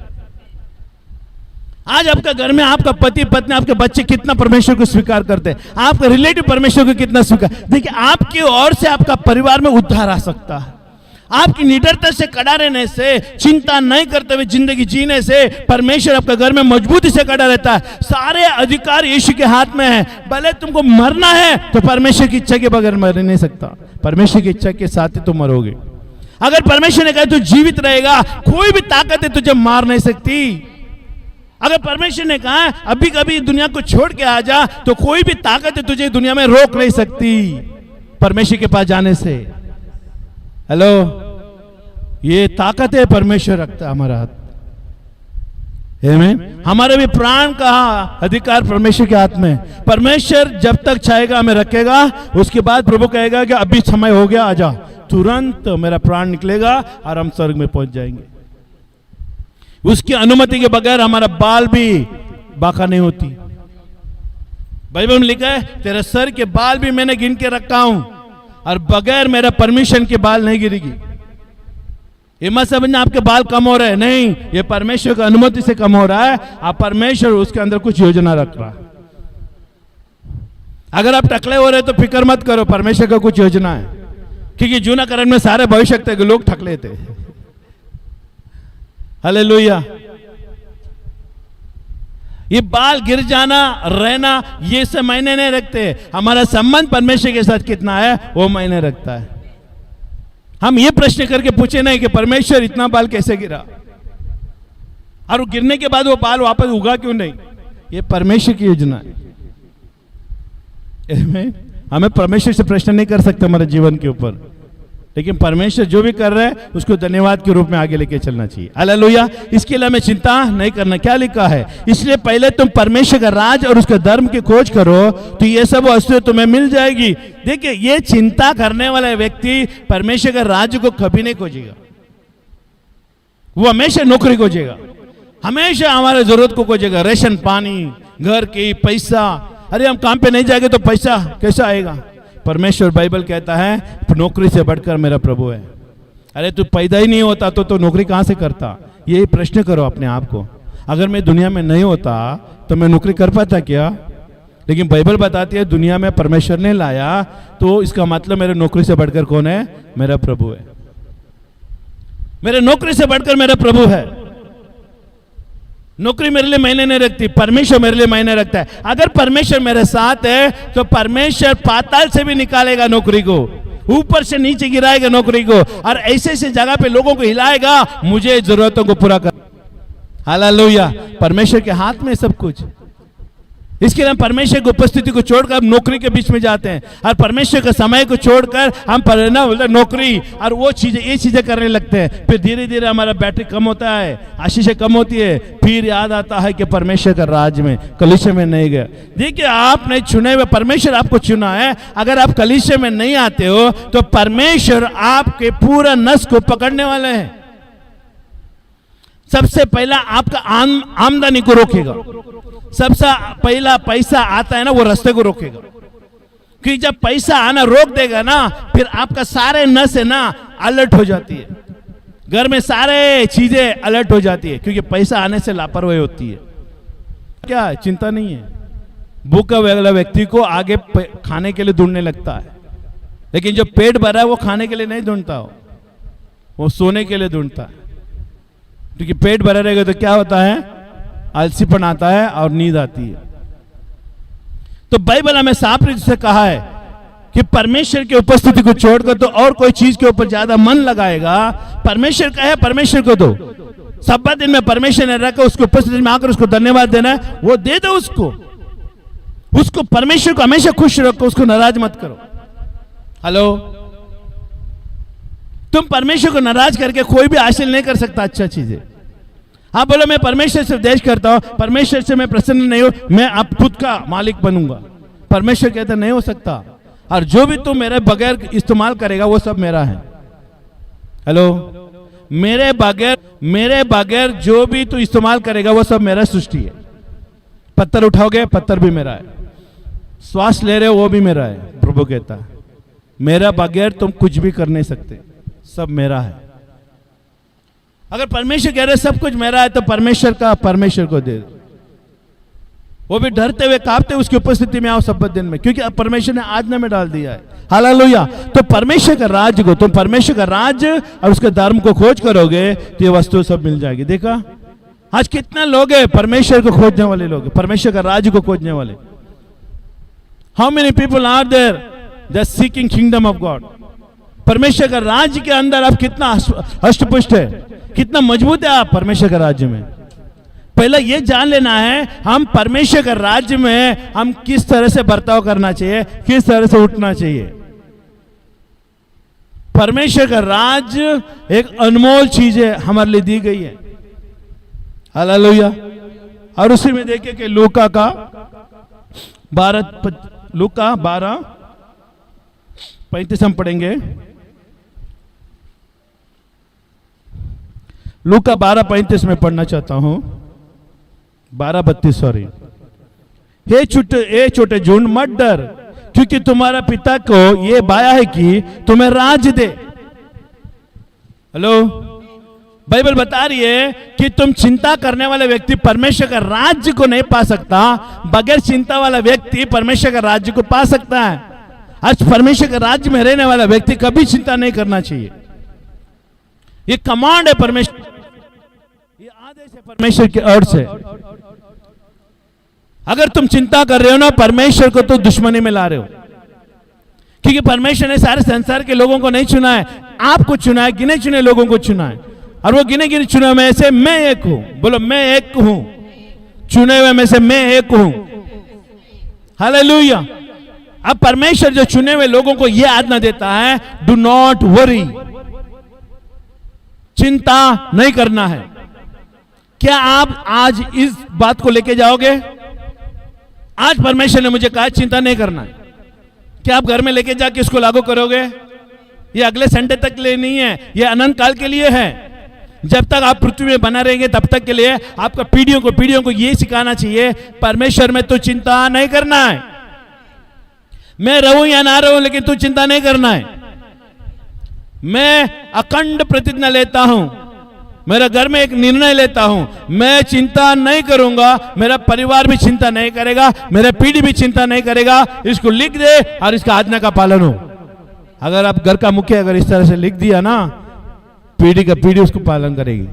[SPEAKER 1] आज आपका घर में आपका पति पत्नी आपके बच्चे कितना परमेश्वर को स्वीकार करते हैं, आपका रिलेटिव परमेश्वर को कितना स्वीकार। देखिए आपकी ओर से आपका परिवार में उद्धार आ सकता है। आपकी निडरता से खड़ा रहने से, चिंता नहीं करते हुए जिंदगी जीने से परमेश्वर आपका घर में मजबूती से खड़ा रहता है। सारे अधिकार यीशु के हाथ में है। भले तुमको मरना है तो परमेश्वर की इच्छा के बगैर मर नहीं सकता, परमेश्वर की इच्छा के साथ ही तुम मरोगे। अगर परमेश्वर ने कहा तू जीवित रहेगा, कोई भी ताकत है तुझे मार नहीं सकती। अगर परमेश्वर ने कहा अभी कभी दुनिया को छोड़ के आ जा, तो कोई भी ताकत है तुझे दुनिया में रोक नहीं सकती परमेश्वर के पास जाने से। हेलो, ये ताकत है परमेश्वर रखता है हमारा हाथ। आमीन। हमारे भी प्राण का अधिकार परमेश्वर के हाथ में। परमेश्वर जब तक चाहेगा हमें रखेगा, उसके बाद प्रभु कहेगा कि अभी समय हो गया, आजा, तुरंत मेरा प्राण निकलेगा और हम स्वर्ग में पहुंच जाएंगे। उसकी अनुमति के बगैर हमारा बाल भी बाका नहीं होती। बाइबल में लिखा है तेरे सर के बाल भी मैंने गिन के रखा हूं और बगैर मेरा परमिशन के बाल नहीं गिरेगी। ये मत समझना आपके बाल कम हो रहे हैं, नहीं, ये परमेश्वर की अनुमति से कम हो रहा है। आप परमेश्वर उसके अंदर कुछ योजना रख रहा है। अगर आप टकले हो रहे तो फिक्र मत करो, परमेश्वर का कुछ योजना है। क्योंकि जूना करण में सारे भविष्य के लोग टकले थे। हालेलुया। ये बाल गिर जाना रहना ये सब मायने नहीं रखते। हमारा संबंध परमेश्वर के साथ कितना है वो मायने रखता है। हम ये प्रश्न करके पूछे नहीं कि परमेश्वर इतना बाल कैसे गिरा, और वो गिरने के बाद वो बाल वापस उगा क्यों नहीं। ये परमेश्वर की योजना है। हमें परमेश्वर से प्रश्न नहीं कर सकते हमारे जीवन के ऊपर, लेकिन परमेश्वर जो भी कर रहे हैं उसको धन्यवाद के रूप में आगे लेके चलना चाहिए। हालेलुया। इसके लिए हमें चिंता नहीं करना। क्या लिखा है, इसलिए पहले तुम परमेश्वर का राज और उसके धर्म की खोज करो तो ये सब वस्तुएं तुम्हें मिल जाएगी। देखिए, ये चिंता करने वाला व्यक्ति परमेश्वर का राज्य को कभी नहीं खोजेगा। वो हमेशा नौकरी खोजेगा, हमेशा हमारे जरूरत को खोजेगा, रेशन पानी, घर की, पैसा। अरे हम काम पे नहीं जाएंगे तो पैसा कैसा आएगा। परमेश्वर बाइबल कहता है नौकरी से बढ़कर मेरा प्रभु है। अरे तू पैदा ही नहीं होता तो नौकरी कहां से करता। ये प्रश्न करो अपने आप को। अगर मैं दुनिया में नहीं होता तो मैं नौकरी कर पाता क्या। लेकिन बाइबल बताती है दुनिया में परमेश्वर ने लाया, तो इसका मतलब मेरे नौकरी से बढ़कर कौन है, मेरा प्रभु है। मेरे नौकरी से बढ़कर मेरा प्रभु है। नौकरी मेरे लिए मायने नहीं रखती, परमेश्वर मेरे लिए मायने रखता है। अगर परमेश्वर मेरे साथ है तो परमेश्वर पाताल से भी निकालेगा नौकरी को, ऊपर से नीचे गिराएगा नौकरी को, और ऐसे ऐसे जगह पे लोगों को हिलाएगा मुझे जरूरतों को पूरा कर। हालेलुया। परमेश्वर के हाथ में सब कुछ। इसके लिए हम परमेश्वर की उपस्थिति को छोड़कर हम नौकरी के बीच में जाते हैं, और परमेश्वर के समय को छोड़कर हम नौकरी और वो चीजें, ये चीजें करने लगते हैं। फिर धीरे धीरे हमारा बैटरी कम होता है, आशीषें कम होती है। फिर याद आता है कि परमेश्वर का राज में, कलीसिया में नहीं गया। देखिए, आपने चुने हुए, परमेश्वर आपको चुना है। अगर आप कलीसिया में नहीं आते हो तो परमेश्वर आपके पूरा नस को पकड़ने वाले हैं। सबसे पहला आपका आमदनी को रोकेगा। सबसे पहला पैसा आता है ना, वो रास्ते को रोकेगा। कि जब पैसा आना रोक देगा ना, फिर आपका सारे नस है ना अलर्ट हो जाती है। घर में सारे चीजें अलर्ट हो जाती है, क्योंकि पैसा आने से लापरवाही होती है। क्या चिंता नहीं है। भूखा वाला व्यक्ति को आगे खाने के लिए ढूंढने लगता है, लेकिन जो पेट भरा है वो खाने के लिए नहीं ढूंढता, वो सोने के लिए ढूंढता है। क्योंकि पेट भरा रहेगा तो क्या होता है, आलसीपन आता है और नींद आती है। तो बाइबल हमें साफ रूप से कहा है कि परमेश्वर की उपस्थिति को छोड़कर तो और कोई चीज के ऊपर ज्यादा मन लगाएगा। परमेश्वर का है, परमेश्वर को दो। सब्बत दिन में परमेश्वर ने रखा, उसकी उपस्थिति में आकर उसको धन्यवाद देना है, वो दे दो उसको परमेश्वर को हमेशा खुश रखो, उसको नाराज मत करो। हेलो, तुम परमेश्वर को नाराज करके कोई भी हासिल नहीं कर सकता अच्छा चीजें। हाँ बोलो मैं परमेश्वर से देश करता हूं, परमेश्वर से मैं प्रसन्न नहीं हूं, मैं अब खुद का मालिक बनूंगा। परमेश्वर कहता नहीं हो सकता, और जो भी तुम मेरे बगैर इस्तेमाल करेगा वो सब मेरा है। हेलो, मेरे बगैर जो भी तू इस्तेमाल करेगा वो सब मेरा सृष्टि है। पत्थर उठाओगे, पत्थर भी मेरा है। श्वास ले रहे हो, वो भी मेरा है। प्रभु कहता है मेरा बगैर तुम कुछ भी कर नहीं सकते, सब मेरा है। अगर परमेश्वर कह रहे सब कुछ मेरा है तो परमेश्वर को दे दो। वो भी डरते हुए कांपते उसकी उपस्थिति में आओ शपथ दिन में, क्योंकि परमेश्वर ने आज्ञा में डाल दिया है। हालेलुया। तो परमेश्वर का राज्य को, तुम परमेश्वर का राज्य और उसके धर्म को खोज करोगे तो ये वस्तु सब मिल जाएगी। देखा आज कितना लोग हैं परमेश्वर को खोजने वाले लोग, परमेश्वर का राज्य को खोजने वाले। How many people are there that seeking kingdom of God. परमेश्वर का राज्य के अंदर आप कितना हष्टपुष्ट है, कितना मजबूत है आप परमेश्वर का राज्य में। पहले ये जान लेना है हम परमेश्वर का राज्य में हम किस तरह से बर्ताव करना चाहिए, किस तरह से उठना चाहिए। परमेश्वर का राज्य एक अनमोल चीज है, हमारे लिए दी गई है। हालेलुया। और उसी में देखिए कि लूका 12:35 हम पढ़ेंगे। लूका 12:35 में पढ़ना चाहता हूं। 12:32 सॉरी। हे छोटे झुंड मत डर, क्योंकि तुम्हारा पिता को ये बाया है कि तुम्हें राज्य दे। हेलो, बाइबल बता रही है कि तुम चिंता करने वाले व्यक्ति परमेश्वर का राज्य को नहीं पा सकता, बगैर चिंता वाला व्यक्ति परमेश्वर का राज्य को पा सकता है। आज परमेश्वर का राज्य में रहने वाला व्यक्ति कभी चिंता नहीं करना चाहिए। ये कमांड है परमेश्वर, ये आदेश है परमेश्वर की ओर से। अगर तुम चिंता कर रहे हो ना, परमेश्वर को तो दुश्मनी में ला रहे हो, क्योंकि परमेश्वर ने सारे संसार के लोगों को नहीं चुना है, आपको चुना है, गिने चुने लोगों को चुना है। और वो गिने गिने चुने में से मैं एक हूं। बोलो मैं एक हूं, चुने हुए में से मैं एक हूं। हालेलुया। अब परमेश्वर जो चुने हुए लोगों को यह आज्ञा देता है, डू नॉट वरी, चिंता नहीं करना है। क्या आप आज इस बात को लेके जाओगे? आज परमेश्वर ने मुझे कहा चिंता नहीं करना है, क्या आप घर में लेके जाके इसको लागू करोगे? ये अगले संडे तक के लिए नहीं है, ये अनंत काल के लिए है। जब तक आप पृथ्वी में बना रहेंगे तब तक के लिए आपका पीढ़ियों को ये सिखाना चाहिए, परमेश्वर में तो चिंता नहीं करना है। मैं रहूं या ना रहूं, लेकिन तू चिंता नहीं करना है। मैं अखंड प्रतिज्ञा लेता हूं, मेरे घर में एक निर्णय लेता हूं, मैं चिंता नहीं करूंगा, मेरा परिवार भी चिंता नहीं करेगा, मेरा पीढ़ी भी चिंता नहीं करेगा। इसको लिख दे और इसका आज्ञा का पालन हो। अगर आप घर का मुखिया अगर इस तरह से लिख दिया ना, पीढ़ी का पीढ़ी उसको पालन करेगी।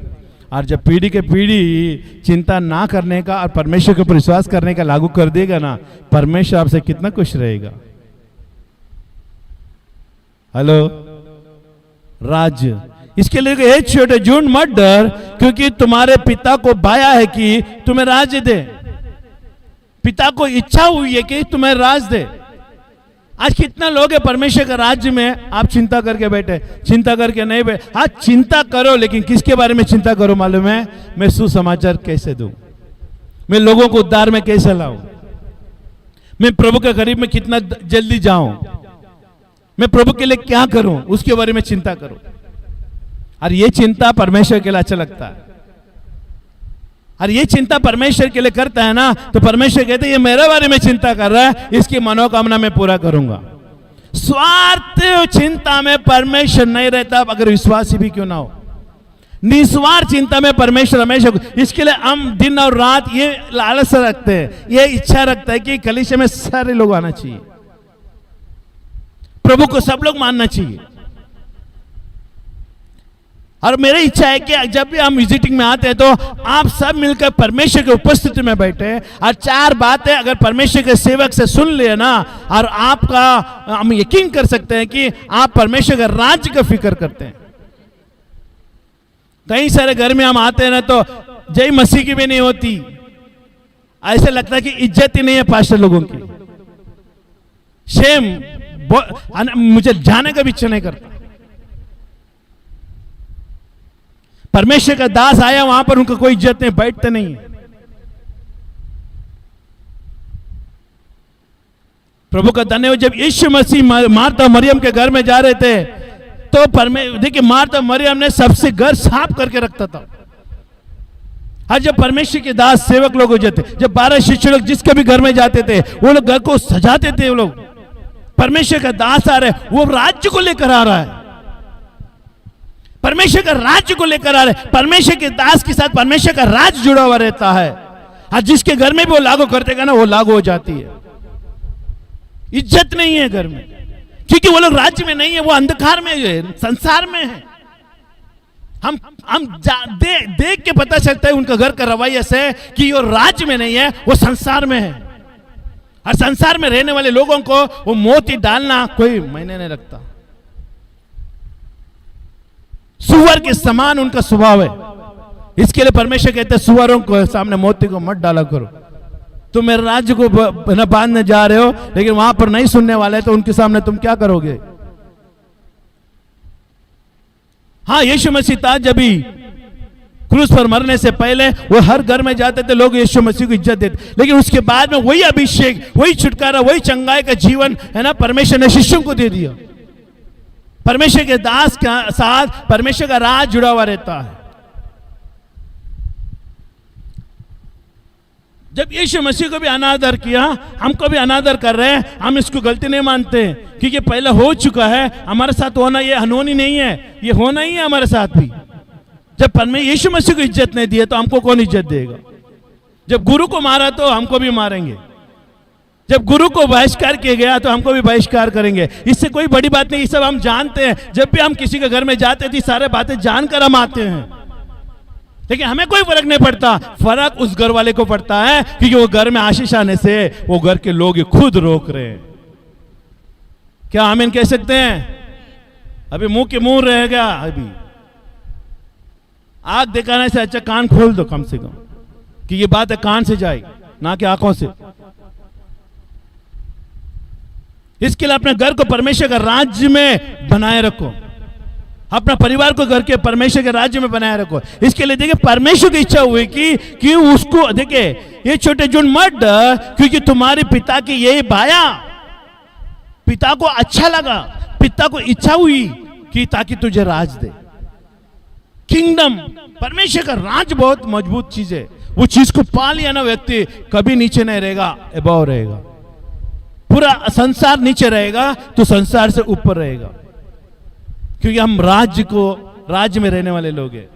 [SPEAKER 1] और जब पीढ़ी के पीढ़ी चिंता ना करने का और परमेश्वर के ऊपर विश्वास करने का लागू कर देगा ना, परमेश्वर आपसे कितना खुश रहेगा। हेलो, राज्य। इसके लिए हे छोटे झुंड मत डर, क्योंकि तुम्हारे पिता को बाया है कि तुम्हें राज्य दे। पिता को इच्छा हुई है कि तुम्हें राज दे। आज कितना लोग है परमेश्वर के राज्य में आप चिंता करके बैठे, चिंता करके नहीं बैठे। आज चिंता करो, लेकिन किसके बारे में चिंता करो मालूम है? मैं सुसमाचार कैसे दूं, मैं लोगों को उद्धार में कैसे लाऊं, मैं प्रभु के करीब में कितना जल्दी जाऊं, मैं प्रभु के लिए क्या करूं, उसके बारे में चिंता करो। और ये चिंता परमेश्वर के लिए अच्छा लगता है। और ये चिंता परमेश्वर के लिए करता है ना, तो परमेश्वर कहते हैं ये मेरे बारे में चिंता कर रहा है, इसकी मनोकामना मैं पूरा करूंगा। स्वार्थ चिंता में परमेश्वर नहीं रहता, अगर विश्वासी भी क्यों ना हो। निस्वार्थ चिंता में परमेश्वर हमेशा, इसके लिए हम दिन और रात ये लालच रखते हैं, ये इच्छा रखता है कि कलीसिया में सारे लोग आना चाहिए, प्रभु को सब लोग मानना चाहिए। और मेरी इच्छा है कि जब भी हम विजिटिंग में आते हैं तो आप सब मिलकर परमेश्वर की उपस्थिति में बैठे और चार बातें अगर परमेश्वर के सेवक से सुन लिए ना, और आपका हम यकीन कर सकते हैं कि आप परमेश्वर के राज्य का फिक्र करते हैं। कई सारे घर में हम आते हैं ना तो जय मसीह की भी नहीं होती, ऐसे लगता है कि इज्जत ही नहीं है पास्टर लोगों की। शेम, मुझे जाने का भी इच्छा नहीं करता। परमेश्वर का दास आया वहां पर उनका कोई इज्जत नहीं, बैठते नहीं। प्रभु का धन्यवाद। जब यीशु मसीह मार्था मरियम के घर में जा रहे थे तो देखिए मार्था मरियम ने सबसे घर साफ करके रखता था। आज जब परमेश्वर के दास सेवक लोग हो जाते, जब 12 शिष्य लोग जिसके भी घर में जाते थे वो लोग घर को सजाते थे। वो लोग परमेश्वर का दास आ रहा है, वो राज्य को लेकर आ रहा है, परमेश्वर का राज्य को लेकर आ रहा है। परमेश्वर के दास के साथ परमेश्वर का राज्य जुड़ा हुआ रहता है। आज जिसके घर में भी वो लागू करतेगा ना, वो लागू हो जाती है। इज्जत नहीं है घर में, क्योंकि वो लोग राज्य में नहीं है, वो अंधकार में है, संसार में है। हम देख के पता चलता है उनका घर का रवैया से कि वो राज्य में नहीं है, वो संसार में है। और संसार में रहने वाले लोगों को वो मोती डालना कोई मायने नहीं रखता। सुअर के समान उनका स्वभाव है। इसके लिए परमेश्वर कहते हैं सुअरों को सामने मोती को मत डाला करो। तुम मेरे राज्य को बांधने जा रहे हो, लेकिन वहां पर नहीं सुनने वाले, तो उनके सामने तुम क्या करोगे? हाँ, यीशु मसीह था जब भी क्रूस पर मरने से पहले वो हर घर में जाते थे, लोग यीशु मसीह को इज्जत देते। लेकिन उसके बाद में वही अभिषेक, वही छुटकारा, वही चंगाई का जीवन है ना, परमेश्वर ने शिष्यों को दे दिया। परमेश्वर के दास के साथ परमेश्वर का राज जुड़ा हुआ रहता है। जब यीशु मसीह को भी अनादर किया, हमको भी अनादर कर रहे हैं, हम इसको गलती नहीं मानते, क्योंकि पहले हो चुका है। हमारे साथ होना ये अनहोनी नहीं है, ये होना ही है हमारे साथ भी। जब परमेश्वर यीशु मसीह को इज्जत नहीं दिए तो हमको कौन इज्जत देगा? जब गुरु को मारा तो हमको भी मारेंगे, जब गुरु को बहिष्कार किया गया तो हमको भी बहिष्कार करेंगे। इससे कोई बड़ी बात नहीं, ये सब हम जानते हैं। जब भी हम किसी के घर में जाते थे सारे बातें जानकर हम आते हैं, लेकिन हमें कोई फर्क नहीं पड़ता। फर्क उस घर वाले को पड़ता है, क्योंकि वो घर में आशीष आने से वो घर के लोग खुद रोक रहे हैं। क्या आमीन कह सकते हैं? अभी मुंह के मुंह रहेगा। अभी आंख दिखाने से अच्छा कान खोल दो कम से कम, कि ये बात है कान से जाए, ना कि आंखों से। इसके लिए अपने घर को परमेश्वर का राज्य में बनाए रखो, अपना परिवार को घर के परमेश्वर के राज्य में बनाए रखो। इसके लिए देखिए परमेश्वर की इच्छा हुई कि उसको देखिए ये छोटे जुन मत, क्योंकि तुम्हारे पिता की यही भाया, पिता को अच्छा लगा, पिता को इच्छा हुई कि ताकि तुझे राज दे। किंगडम, परमेश्वर का राज बहुत मजबूत चीज है। वो चीज को पा लिया ना व्यक्ति, कभी नीचे नहीं रहेगा, अबव रहेगा। पूरा संसार नीचे रहेगा तो संसार से ऊपर रहेगा, क्योंकि हम राज्य में रहने वाले लोग हैं।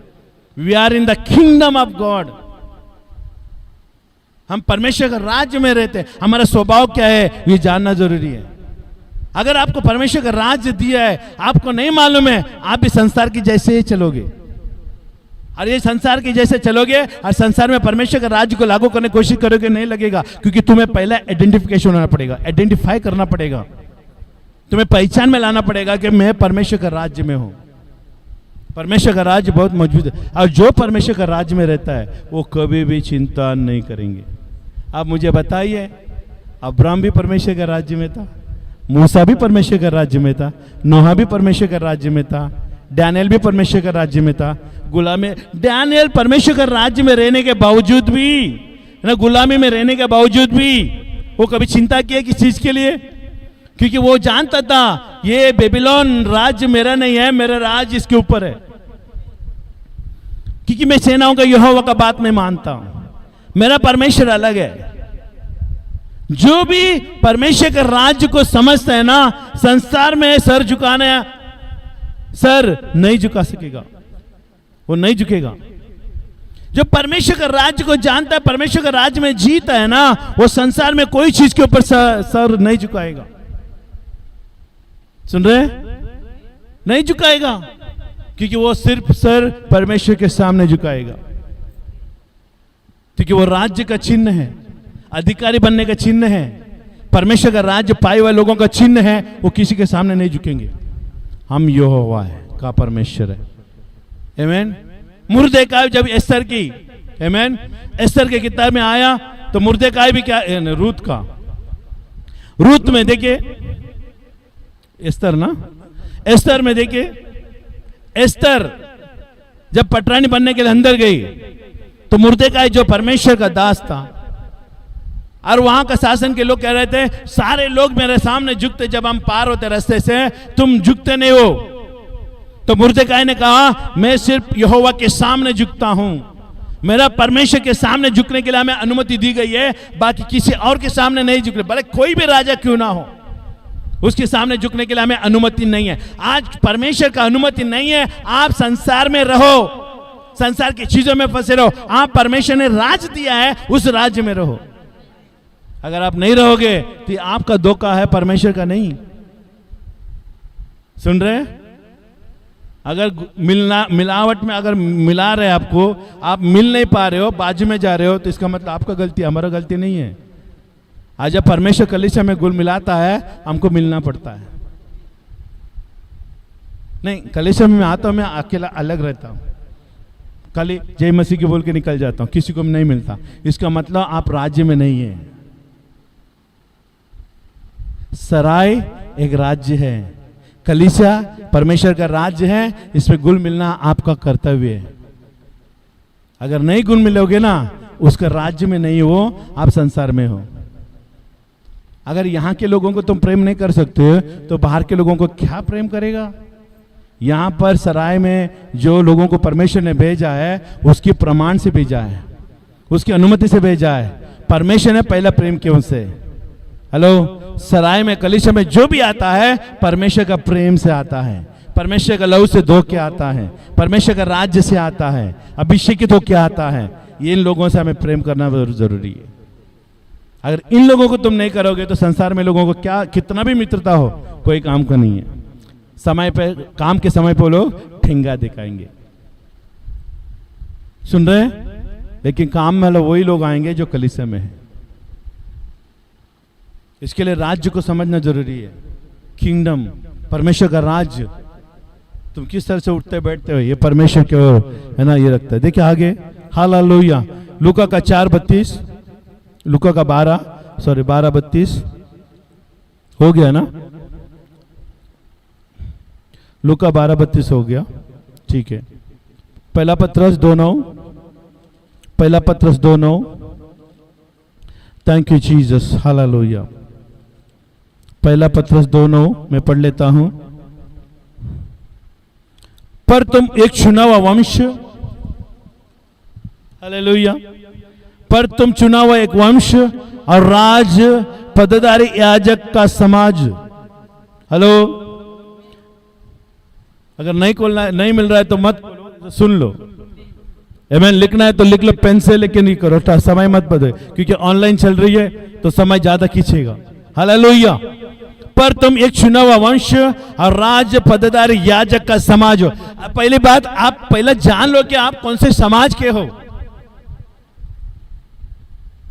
[SPEAKER 1] We are in the kingdom of God. हम परमेश्वर का राज्य में रहते हैं। हमारा स्वभाव क्या है ये जानना जरूरी है। अगर आपको परमेश्वर का राज्य दिया है, आपको नहीं मालूम है, आप भी संसार की जैसे ही चलोगे। और ये संसार की जैसे चलोगे और संसार में परमेश्वर का राज्य को लागू करने की कोशिश करोगे, नहीं लगेगा। क्योंकि तुम्हें पहले आइडेंटिफिकेशन होना पड़ेगा, आइडेंटिफाई करना पड़ेगा, तुम्हें पहचान में लाना पड़ेगा कि मैं परमेश्वर का राज्य में हूं। परमेश्वर का राज्य बहुत मजबूत है, और जो परमेश्वर का राज्य में रहता है वो कभी भी चिंता नहीं करेंगे। आप मुझे बताइए, अब्राहम भी परमेश्वर का राज्य में था, मूसा भी परमेश्वर का राज्य में था, नोहा भी परमेश्वर का राज्य में था, डैनियल भी परमेश्वर का राज्य में था। गुलामी डैनियल परमेश्वर का राज्य में रहने के बावजूद भी ना, गुलामी में रहने के बावजूद भी वो कभी चिंता किया किस चीज के लिए? क्योंकि वो जानता था ये बेबीलोन राज्य मेरा नहीं है, मेरा राज्य इसके ऊपर है। क्योंकि मैं सेनाओं का यहोवा का बात नहीं मानता हूं, मेरा परमेश्वर अलग है। जो भी परमेश्वर के राज्य को समझता है ना, संसार में सर नहीं झुका सकेगा, वो नहीं झुकेगा। जो परमेश्वर का राज्य को जानता है, परमेश्वर का राज्य में जीता है ना, वो संसार में कोई चीज के ऊपर सर नहीं झुकाएगा। सुन रहे? नहीं झुकाएगा, क्योंकि वो सिर्फ सर परमेश्वर के सामने झुकाएगा। क्योंकि वो राज्य का चिन्ह है, अधिकारी बनने का चिन्ह है, परमेश्वर का राज्य पाए हुए लोगों का चिन्ह है। वो किसी के सामने नहीं झुकेंगे। हम यहोवा है का परमेश्वर है। आमीन। मुर्देकाई जब एस्तर की, आमीन, एस्तर के किताब में आया तो मुर्देकाई भी क्या, रूत में देखिए, एस्तर ना, एस्तर में देखिए, एस्तर जब पटरानी बनने के लिए अंदर गई तो मुर्देकाई जो परमेश्वर का दास था और वहां का शासन के लोग कह रहे थे सारे लोग मेरे सामने झुकते, जब हम पार होते रास्ते से तुम झुकते नहीं हो। तो मुर्देकाई ने कहा मैं सिर्फ यहोवा के सामने झुकता हूं, मेरा परमेश्वर के सामने झुकने के लिए हमें अनुमति दी गई है, बाकी किसी और के सामने नहीं झुकने, भले कोई भी राजा क्यों ना हो उसके सामने झुकने के लिए हमें अनुमति नहीं है। आज परमेश्वर का अनुमति नहीं है, आप संसार में रहो, संसार की चीजों में फंसे रहो, आप परमेश्वर ने राज दिया है उस राज्य में रहो। अगर आप नहीं रहोगे तो आपका धोखा है, परमेश्वर का नहीं। सुन रहे हैं? अगर मिलावट में अगर मिला रहे आपको, आप मिल नहीं पा रहे हो, बाजू में जा रहे हो, तो इसका मतलब आपका गलती, हमारा गलती नहीं है। आज जब परमेश्वर कलीसिया में गुल मिलाता है हमको मिलना पड़ता है। नहीं, कलीसिया में आता हूं मैं अकेला अलग रहता हूं, खाली जय मसीह की बोल के निकल जाता हूं, किसी को नहीं मिलता, इसका मतलब आप राज्य में नहीं है। सराय एक राज्य है, कलीसिया परमेश्वर का राज्य है, इसमें गुल मिलना आपका कर्तव्य है। अगर नहीं गुल मिलोगे ना, उसका राज्य में नहीं हो, आप संसार में हो। अगर यहाँ के लोगों को तुम प्रेम नहीं कर सकते तो बाहर के लोगों को क्या प्रेम करेगा? यहाँ पर सराय में जो लोगों को परमेश्वर ने भेजा है उसकी प्रमाण से भेजा है, उसकी अनुमति से भेजा है। परमेश्वर ने पहला प्रेम किया उनसे। हेलो, सराय में कलीसिया में जो भी आता है परमेश्वर का प्रेम से आता है, परमेश्वर का लहू से धो के आता है, परमेश्वर का राज्य से आता है, अभिषेकित होके आता है। इन लोगों से हमें प्रेम करना जरूरी है। अगर इन लोगों को तुम नहीं करोगे तो संसार में लोगों को क्या, कितना भी मित्रता हो, कोई काम का नहीं है। समय पे, काम के समय पे लोग ठेंगा दिखाएंगे। सुन रहे हैं? लेकिन काम में वही लोग आएंगे जो कलीसिया में है। इसके लिए राज्य को समझना जरूरी है। किंगडम, परमेश्वर का राज्य, तुम किस तरह से उठते बैठते हो, ये परमेश्वर के ओर है ना, ये रखता है। देखिए आगे, हालेलुया। लूका का 4:32, लूका का 12:32 हो गया ना, लूका 12:32 हो गया, ठीक है। पहला पत्रस 2:9, पहला पत्रस 2:9। Thank you Jesus, hallelujah. पहला पत्रस 2:9 मैं पढ़ लेता हूं। पर तुम एक चुना हुआ वंश, हालेलुया, पर तुम चुना हुआ एक वंश और राज, पदधारी याजक का समाज। हेलो, अगर नहीं मिल रहा है तो मत सुन लो। आमीन। लिखना है तो लिख लो पेन से, लेकिन नहीं करो, समय मत बदले, क्योंकि ऑनलाइन चल रही है तो समय ज्यादा खींचेगा। हालेलुया। पर तुम एक चुना हुआ वंश और राज, पदधारी याजक का समाज हो। पहली बात, आप पहले जान लो कि आप कौन से समाज के हो।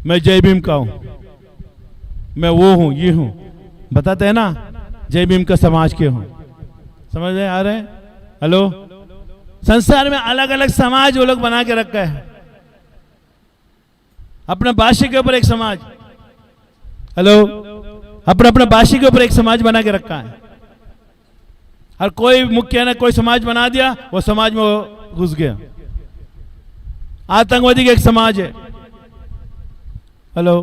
[SPEAKER 1] मैं जय भीम का हूं, मैं वो हूं, ये हूं, बताते हैं ना, जय भीम का समाज के हूं। समझ में आ रहे हैं? हेलो, संसार में अलग अलग समाज वो लोग बना के रखा है। अपने भाषा के ऊपर एक समाज, हेलो, अपने अपने भाषा के ऊपर एक समाज बना के रखा है। और कोई मुख्य ने कोई समाज बना दिया, वो समाज में वो घुस गया। आतंकवादी का एक समाज है, हेलो,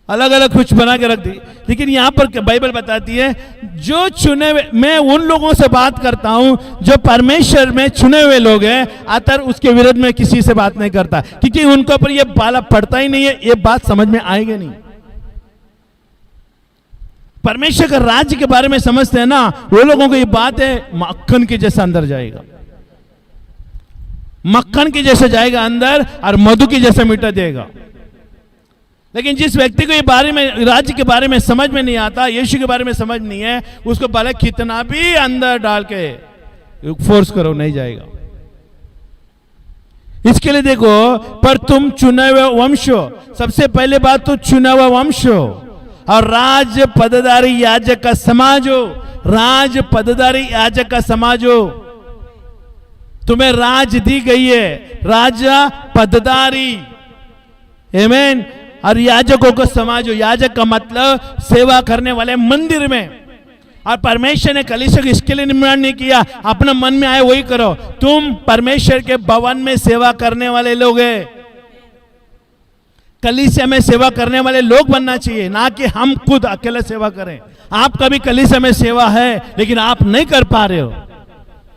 [SPEAKER 1] अलग अलग कुछ बना के रख दी। लेकिन यहां पर बाइबल बताती है जो चुने हुए, मैं उन लोगों से बात करता हूं जो परमेश्वर में चुने हुए लोग हैं, अतर उसके विरोध में किसी से बात नहीं करता, क्योंकि उनके ऊपर ये पाला पड़ता ही नहीं है, ये बात समझ में आएगी नहीं। परमेश्वर का राज्य के बारे में समझते हैं ना, वो लोगों को ये बात है मक्खन के जैसा अंदर जाएगा, मक्खन के जैसे जाएगा अंदर और मधु के जैसा मीठा देगा। लेकिन जिस व्यक्ति को ये बारे में, राज्य के बारे में समझ में नहीं आता, यीशु के बारे में समझ नहीं है, उसको भले कितना भी अंदर डाल के फोर्स करो, नहीं जाएगा। इसके लिए देखो, पर तुम चुने हुए वंश हो। सबसे पहले बात तो चुना हुआ वंश हो और राज, पदधारी याजक का समाज हो। राज, पदधारी याजक का समाज हो। तुम्हें राज दी गई है, राजा, पदधारी, आमीन, और याजकों का समाज हो। याजक का मतलब सेवा करने वाले मंदिर में, और परमेश्वर ने कलीसिया को इसके लिए निर्माण नहीं किया अपना मन में आए वही करो। तुम परमेश्वर के भवन में सेवा करने वाले लोग हैं। कलीसिया में सेवा करने वाले लोग बनना चाहिए, ना कि हम खुद अकेले सेवा करें। आपका भी कलीसिया में सेवा है, लेकिन आप नहीं कर पा रहे हो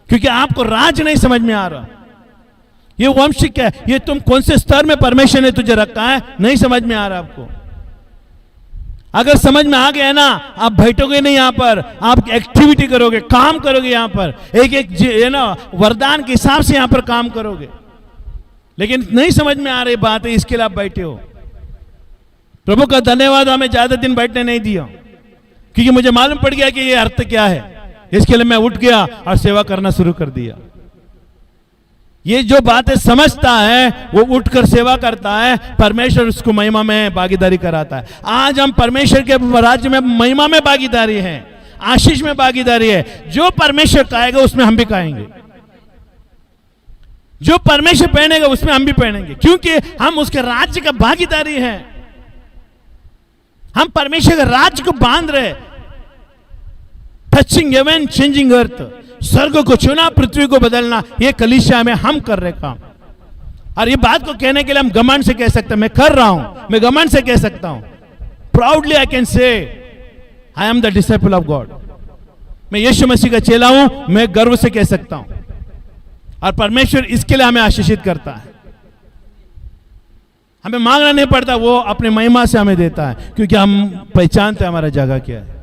[SPEAKER 1] क्योंकि आपको राज नहीं समझ में आ रहा। ये वंशिक है, ये तुम कौन से स्तर में परमेश्वर ने तुझे रखा है नहीं समझ में आ रहा आपको। अगर समझ में आ गया ना, आप बैठोगे नहीं यहां पर, आप एक्टिविटी करोगे, काम करोगे यहां पर, एक एक ना वरदान के हिसाब से यहां पर काम करोगे। लेकिन नहीं समझ में आ रही बात है, इसके लिए आप बैठे हो। प्रभु का धन्यवाद, हमें ज्यादा दिन बैठने नहीं दिया क्योंकि मुझे मालूम पड़ गया कि ये अर्थ क्या है। इसके लिए मैं उठ गया और सेवा करना शुरू कर दिया। ये जो बातें समझता है वो उठकर सेवा करता है, परमेश्वर उसको महिमा में भागीदारी कराता है। आज हम परमेश्वर के राज्य में महिमा में भागीदारी है, आशीष में भागीदारी है। जो परमेश्वर कहेगा उसमें हम भी कहेंगे, जो परमेश्वर पहनेगा उसमें हम भी पहनेंगे, क्योंकि हम उसके राज्य का भागीदारी है। हम परमेश्वर के राज्य को बांध रहे। टचिंग हेवन, चेंजिंग अर्थ, स्वर्ग को छूना, पृथ्वी को बदलना, ये कलीसिया में हम कर रहे काम। और ये बात को कहने के लिए हम घमंड से कह सकते हैं मैं कर रहा हूं, मैं घमंड से कह सकता हूं। Proudly I can say I am the disciple of God. मैं यीशु मसीह का चेला हूं, मैं गर्व से कह सकता हूं। और परमेश्वर इसके लिए हमें आशीषित करता है। हमें मांगना नहीं पड़ता, वो अपने महिमा से हमें देता है क्योंकि हम पहचानते हैं हमारा जगह क्या है।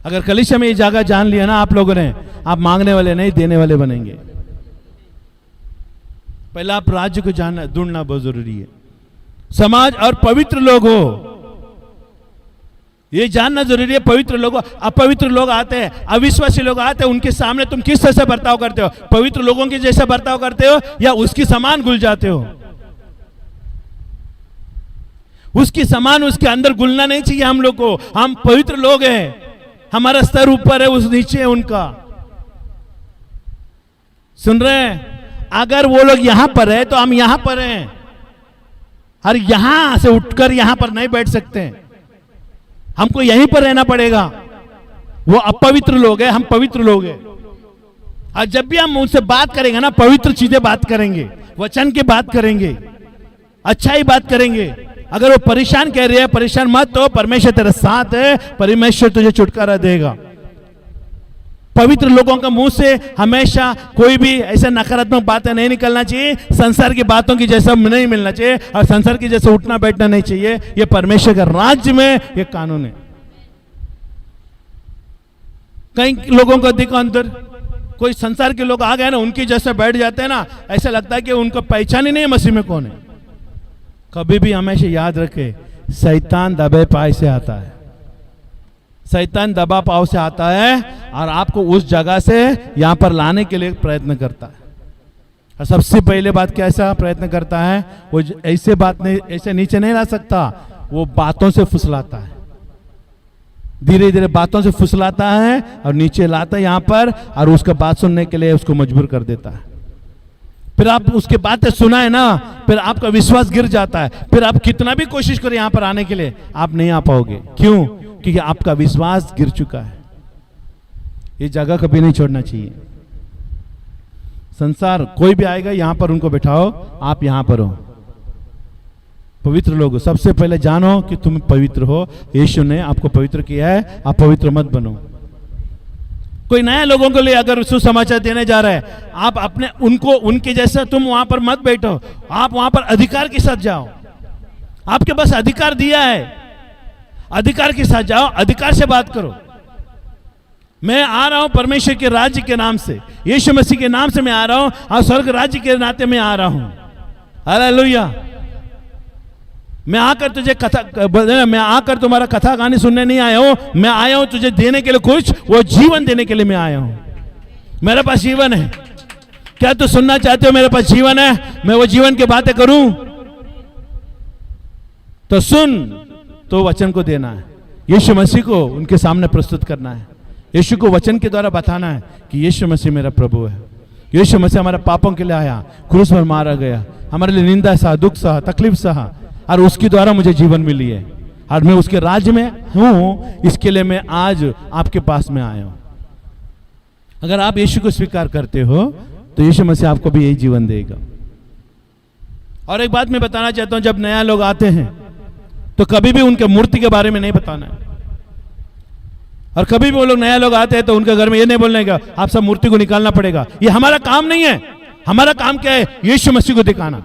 [SPEAKER 1] अगर कलीसिया में ये जगह जान लिया ना आप लोगों ने, आप मांगने वाले नहीं देने वाले बनेंगे। पहले आप राज्य को जानना, ढूंढना बहुत जरूरी है। समाज और पवित्र लोग हो, ये जानना जरूरी है। पवित्र लोग, अपवित्र लोग आते हैं, अविश्वासी लोग आते हैं, उनके सामने तुम किस तरह से बर्ताव करते हो? पवित्र लोगों के जैसा बर्ताव करते हो या उसकी समान घुल जाते हो? उसकी समान उसके अंदर घुलना नहीं चाहिए हम लोग को। हम पवित्र लोग हैं, हमारा स्तर ऊपर है, उस नीचे है उनका। सुन रहे हैं? अगर वो लोग यहां पर है तो हम यहां पर हैं, और यहां से उठकर यहां पर नहीं बैठ सकते, हमको यहीं पर रहना पड़ेगा। वो अपवित्र लोग हैं, हम पवित्र लोग हैं। और जब भी हम उनसे बात करेंगे ना, पवित्र चीजें बात करेंगे, वचन की बात करेंगे, अच्छाई बात करेंगे। अगर वो परेशान कह रहे हैं, परेशान मत हो, परमेश्वर तेरे साथ है, परमेश्वर तुझे छुटकारा देगा। पवित्र लोगों का मुंह से हमेशा कोई भी ऐसे नकारात्मक बातें नहीं निकलना चाहिए। संसार की बातों की जैसा नहीं मिलना चाहिए, और संसार की जैसे उठना बैठना नहीं चाहिए। ये परमेश्वर के राज्य में ये कानून है। कई लोगों को देखो अंदर, कोई संसार के लोग आ गए ना, उनकी जैसे बैठ जाते हैं ना, ऐसा लगता है कि उनको पहचान ही नहीं है मसीह में कौन है। कभी भी हमेशा याद रखे, शैतान दबे पाए से आता है। शैतान दबा पाव से आता है और आपको उस जगह से यहां पर लाने के लिए प्रयत्न करता है। और सबसे पहले बात कैसा प्रयत्न करता है? वो ऐसे बात नहीं, ऐसे नीचे नहीं ला सकता, वो बातों से फुसलाता है। धीरे धीरे बातों से फुसलाता है और नीचे लाता है यहां पर, और उसका बात सुनने के लिए उसको मजबूर कर देता है। फिर आप उसके बातें सुनाए ना, फिर आपका विश्वास गिर जाता है। फिर आप कितना भी कोशिश करें यहां पर आने के लिए, आप नहीं आ पाओगे। क्यों? क्योंकि आपका विश्वास गिर चुका है। ये जगह कभी नहीं छोड़ना चाहिए। संसार कोई भी आएगा यहां पर उनको बिठाओ, आप यहां पर हो। पवित्र लोग हो, सबसे पहले जानो कि तुम पवित्र हो। यीशु ने आपको पवित्र किया है, आप पवित्र मत बनो। कोई नया लोगों के लिए अगर सुसमाचार देने जा रहा है, आप अपने उनको उनके जैसा तुम वहां पर मत बैठो, आप वहां पर अधिकार के साथ जाओ। आपके पास अधिकार दिया है, अधिकार के साथ जाओ, अधिकार से बात करो। मैं आ रहा हूं परमेश्वर के राज्य के नाम से, यीशु मसीह के नाम से मैं आ रहा हूं, और स्वर्ग राज्य के नाते मैं आ रहा हूं। हालेलुया। मैं आकर तुझे मैं आकर तुम्हारा कथा कहानी सुनने नहीं आया हूं, मैं आया हूं तुझे देने के लिए कुछ, वो जीवन देने के लिए मैं आया हूं। मेरे पास जीवन है। क्या तू सुनना चाहते हो? मेरे पास जीवन है, मैं वो जीवन की बातें करूं तो सुन। तो वचन को देना है, यीशु मसीह को उनके सामने प्रस्तुत करना है, यीशु को वचन के द्वारा बताना है कि यीशु मसीह मेरा प्रभु है। यीशु मसीह हमारे पापों के लिए आया, क्रूस पर मारा गया, हमारे लिए निंदा सहा, दुख सहा, तकलीफ सहा, और उसके द्वारा मुझे जीवन मिली है। और मैं उसके राज्य में हूं, इसके लिए मैं आज आपके पास में आया हूं। अगर आप यीशु को स्वीकार करते हो तो यीशु मसीह आपको भी यही जीवन देगा। और एक बात मैं बताना चाहता हूं, जब नया लोग आते हैं तो कभी भी उनके मूर्ति के बारे में नहीं बताना है। और कभी भी वो लोग नया लोग आते हैं तो उनके घर में ये नहीं बोलने का आप सब मूर्ति को निकालना पड़ेगा। ये हमारा काम नहीं है। हमारा काम क्या है? यीशु मसीह को दिखाना।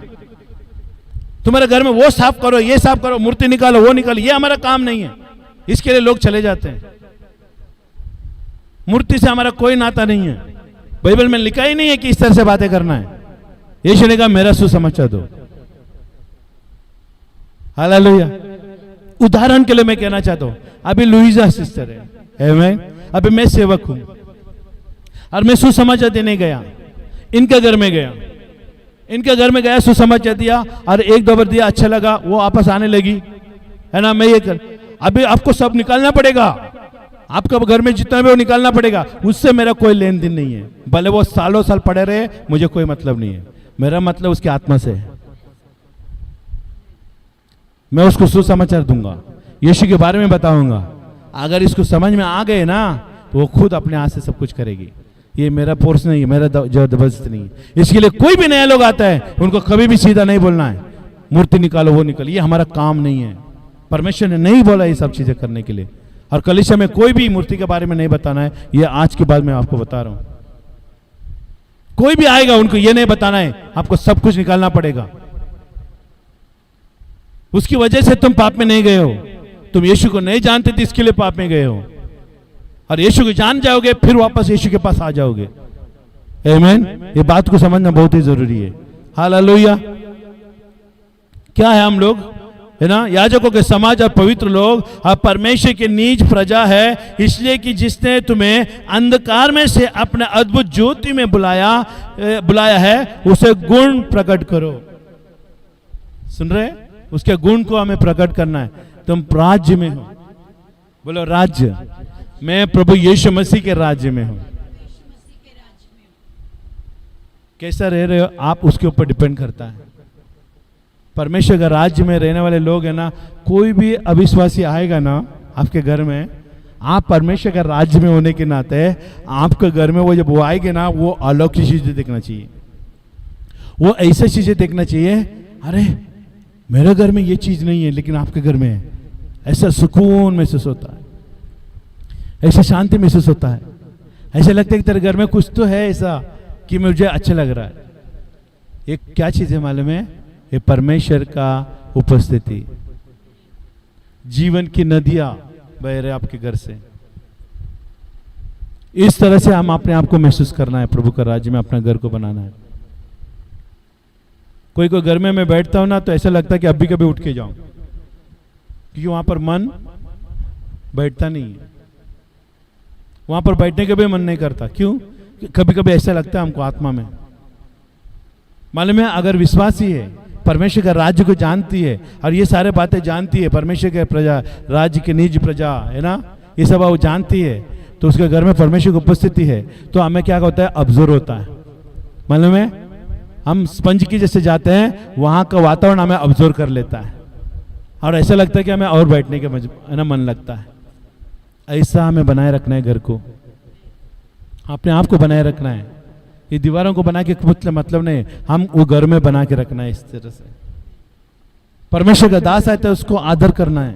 [SPEAKER 1] तुम्हारे घर में वो साफ करो, ये साफ करो, मूर्ति निकालो, वो निकालो, ये हमारा काम नहीं है। इसके लिए लोग चले जाते हैं। मूर्ति से हमारा कोई नाता नहीं है। बाइबल में लिखा ही नहीं है कि इस तरह से बातें करना है। यीशु ने कहा मेरा सुसमाचार दो। हालेलुया। उदाहरण के लिए मैं कहना चाहता हूं, अभी लुइजा सिस्टर है, आमीन। अभी मैं सेवक हूं और मैं सुसमाचार देने गया, इनके घर में गया, इनके घर में गया, सुसमाचार दिया और एक दो बार दिया, अच्छा लगा, वो वापस आने लगी, है ना। मैं ये कर, अभी आपको सब निकालना पड़ेगा, आपका घर में जितना भी वो निकालना पड़ेगा। उससे मेरा कोई लेन देन नहीं है, भले वो सालों साल पड़े रहे, मुझे कोई मतलब नहीं है। मेरा मतलब उसकी आत्मा से है। मैं उसको सुसमाचार दूंगा, यीशु के बारे में बताऊंगा। अगर इसको समझ में आ गए ना तो वो खुद अपने हाथ से सब कुछ करेगी। ये मेरा फोर्स नहीं है, मेरा जबरदस्त नहीं है। इसके लिए कोई भी नया लोग आता है उनको कभी भी सीधा नहीं बोलना है मूर्ति निकालो, वो निकालो, ये हमारा काम नहीं है। परमेश्वर ने नहीं बोला ये सब चीजें करने के लिए। और कलीसिया में कोई भी मूर्ति के बारे में नहीं बताना है। ये आज के बाद मैं आपको बता रहा हूं। कोई भी आएगा उनको ये नहीं बताना है आपको सब कुछ निकालना पड़ेगा। उसकी वजह से तुम पाप में नहीं गए हो, तुम यीशु को नहीं जानते थे, इसके लिए पाप में गए हो। और यीशु को जान जाओगे फिर वापस यीशु के पास आ जाओगे। आमीन। ये बात को समझना बहुत ही जरूरी है। हालेलुया। क्या है हम लोग, है ना, याजकों के समाज और पवित्र लोग, अब परमेश्वर की निज प्रजा है, इसलिए कि जिसने तुम्हें अंधकार में से अपने अद्भुत ज्योति में बुलाया है उसे गुण प्रकट करो। सुन रहे? उसके गुण को हमें प्रकट करना है। तुम राज्य में हो, बोलो राज्य। मैं प्रभु यीशु मसीह के राज्य में हूं। कैसा रह रहे हो आप, उसके ऊपर डिपेंड करता है। परमेश्वर का राज्य में रहने वाले लोग है ना, कोई भी अविश्वासी आएगा ना आपके घर में, आप परमेश्वर का राज्य में होने के नाते आपके घर में वो जब वो आएंगे ना, वो अलौकिक चीजें देखना चाहिए। वो ऐसी चीजें देखना चाहिए, अरे मेरे घर में ये चीज नहीं है लेकिन आपके घर में है। ऐसा सुकून महसूस होता है, ऐसा शांति महसूस होता है, ऐसा लगता है कि तेरे घर में कुछ तो है ऐसा कि मुझे अच्छा लग रहा है। ये क्या चीज है मालूम है? ये परमेश्वर का उपस्थिति। जीवन की नदियां बह रहे आपके घर से। इस तरह से हम अपने आप को महसूस करना है, प्रभु का राज्य में अपना घर को बनाना है। कोई कोई घर में मैं बैठता हूं ना तो ऐसा लगता है कि अभी कभी उठ के जाऊं, क्योंकि वहां पर मन बैठता नहीं है, वहां पर बैठने का भी मन नहीं करता। क्यों? कभी कभी ऐसा लगता है हमको आत्मा में, मालूम है, अगर विश्वासी है, परमेश्वर का राज्य को जानती है और ये सारे बातें जानती है, परमेश्वर के प्रजा, राज्य के निज प्रजा है ना, ये सब वो जानती है, तो उसके घर में परमेश्वर की उपस्थिति है तो हमें क्या होता है? ऑब्जर्व होता है। मालूम है, हम स्पंज की जैसे जाते हैं, वहां का वातावरण हमें ऑब्जर्व कर लेता है और ऐसा लगता है कि हमें और बैठने के मन लगता है। ऐसा हमें बनाए रखना है घर को, अपने आप को बनाए रखना है। ये दीवारों को बना के मतलब नहीं, हम वो घर में बना के रखना है इस तरह से। परमेश्वर का दास आते है उसको आदर करना है,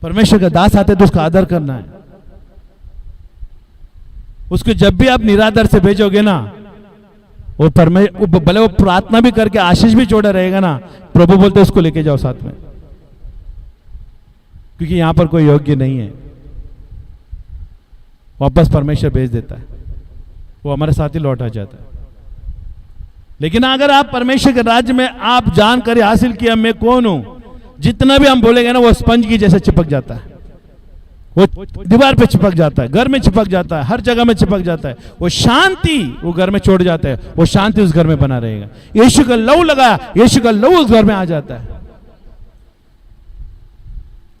[SPEAKER 1] परमेश्वर का दास आते तो उसका आदर करना है। उसको जब भी आप निरादर से भेजोगे ना, वो भले वो प्रार्थना भी करके आशीष भी छोड़ा रहेगा ना, प्रभु बोलते उसको लेके जाओ साथ में, क्योंकि यहां पर कोई योग्य नहीं है। वापस परमेश्वर भेज देता है, वो हमारे साथ ही लौट आ जाता है। लेकिन अगर आप परमेश्वर के राज्य में आप जानकारी हासिल किया मैं कौन हूं, जितना भी हम बोलेंगे ना वो स्पंज की जैसे चिपक जाता है, वो दीवार पे चिपक जाता है, घर में चिपक जाता है, हर जगह में चिपक जाता है। वो शांति वो घर में छोड़ जाता है, वो शांति उस घर में बना रहेगा। यीशु का लहू लगा, यीशु का लहू उस घर में आ जाता है।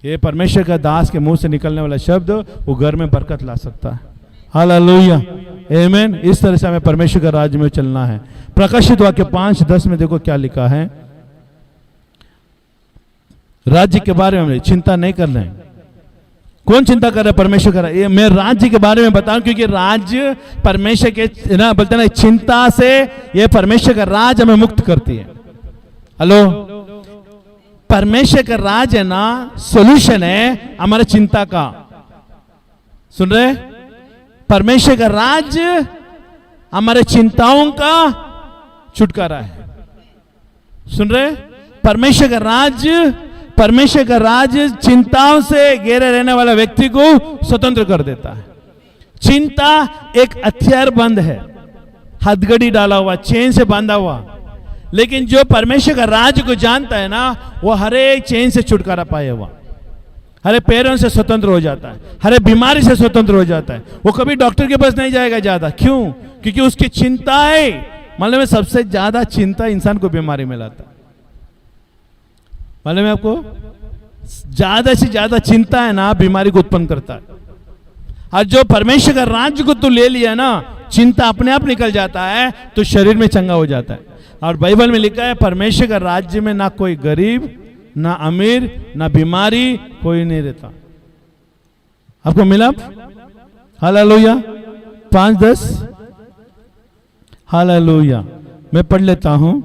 [SPEAKER 1] ये परमेश्वर का दास के मुंह से निकलने वाला शब्द वो घर में बरकत ला सकता है। हालेलुया, आमीन। इस तरह से हमें परमेश्वर का राज्य में चलना है। प्रकाशित वाक्य 5:10 में देखो क्या लिखा है। राज्य के बारे में चिंता नहीं कर रहे हैं। कौन चिंता कर रहा है? परमेश्वर कर रहा है। ये मैं राज्य के बारे में बताऊं, क्योंकि राज्य परमेश्वर के ना बोलते ना, चिंता से ये परमेश्वर का राज हमें मुक्त करती है। हेलो, परमेश्वर का राज है ना, सॉल्यूशन है हमारे चिंता का। सुन रहे? परमेश्वर का राज हमारे चिंताओं का छुटकारा है। सुन रहे? परमेश्वर का राज चिंताओं से घेरे रहने वाला व्यक्ति को स्वतंत्र कर देता है। चिंता एक हथियार बंद है, हथगड़ी डाला हुआ, चेन से बांधा हुआ। लेकिन जो परमेश्वर का राज को जानता है ना, वो हर एक चेन से छुटकारा पाया हुआ, हर एक पैरों से स्वतंत्र हो जाता है, हर एक बीमारी से स्वतंत्र हो जाता है। वो कभी डॉक्टर के पास नहीं जाएगा ज्यादा। क्यों? क्योंकि उसकी चिंता है, मालूम है, सबसे ज्यादा चिंता इंसान को बीमारी में लाता है। मालूम है आपको? ज्यादा से ज्यादा चिंता है ना, बीमारी को उत्पन्न करता है। और जो परमेश्वर का राज्य को तू ले लिया ना, चिंता अपने आप निकल जाता है, तो शरीर में चंगा हो जाता है। और बाइबल में लिखा है, परमेश्वर का राज्य में ना कोई गरीब, ना अमीर, ना बीमारी, कोई नहीं रहता। आपको मिला? हालेलुया। 5:10 हालेलुया। मैं पढ़ लेता हूं।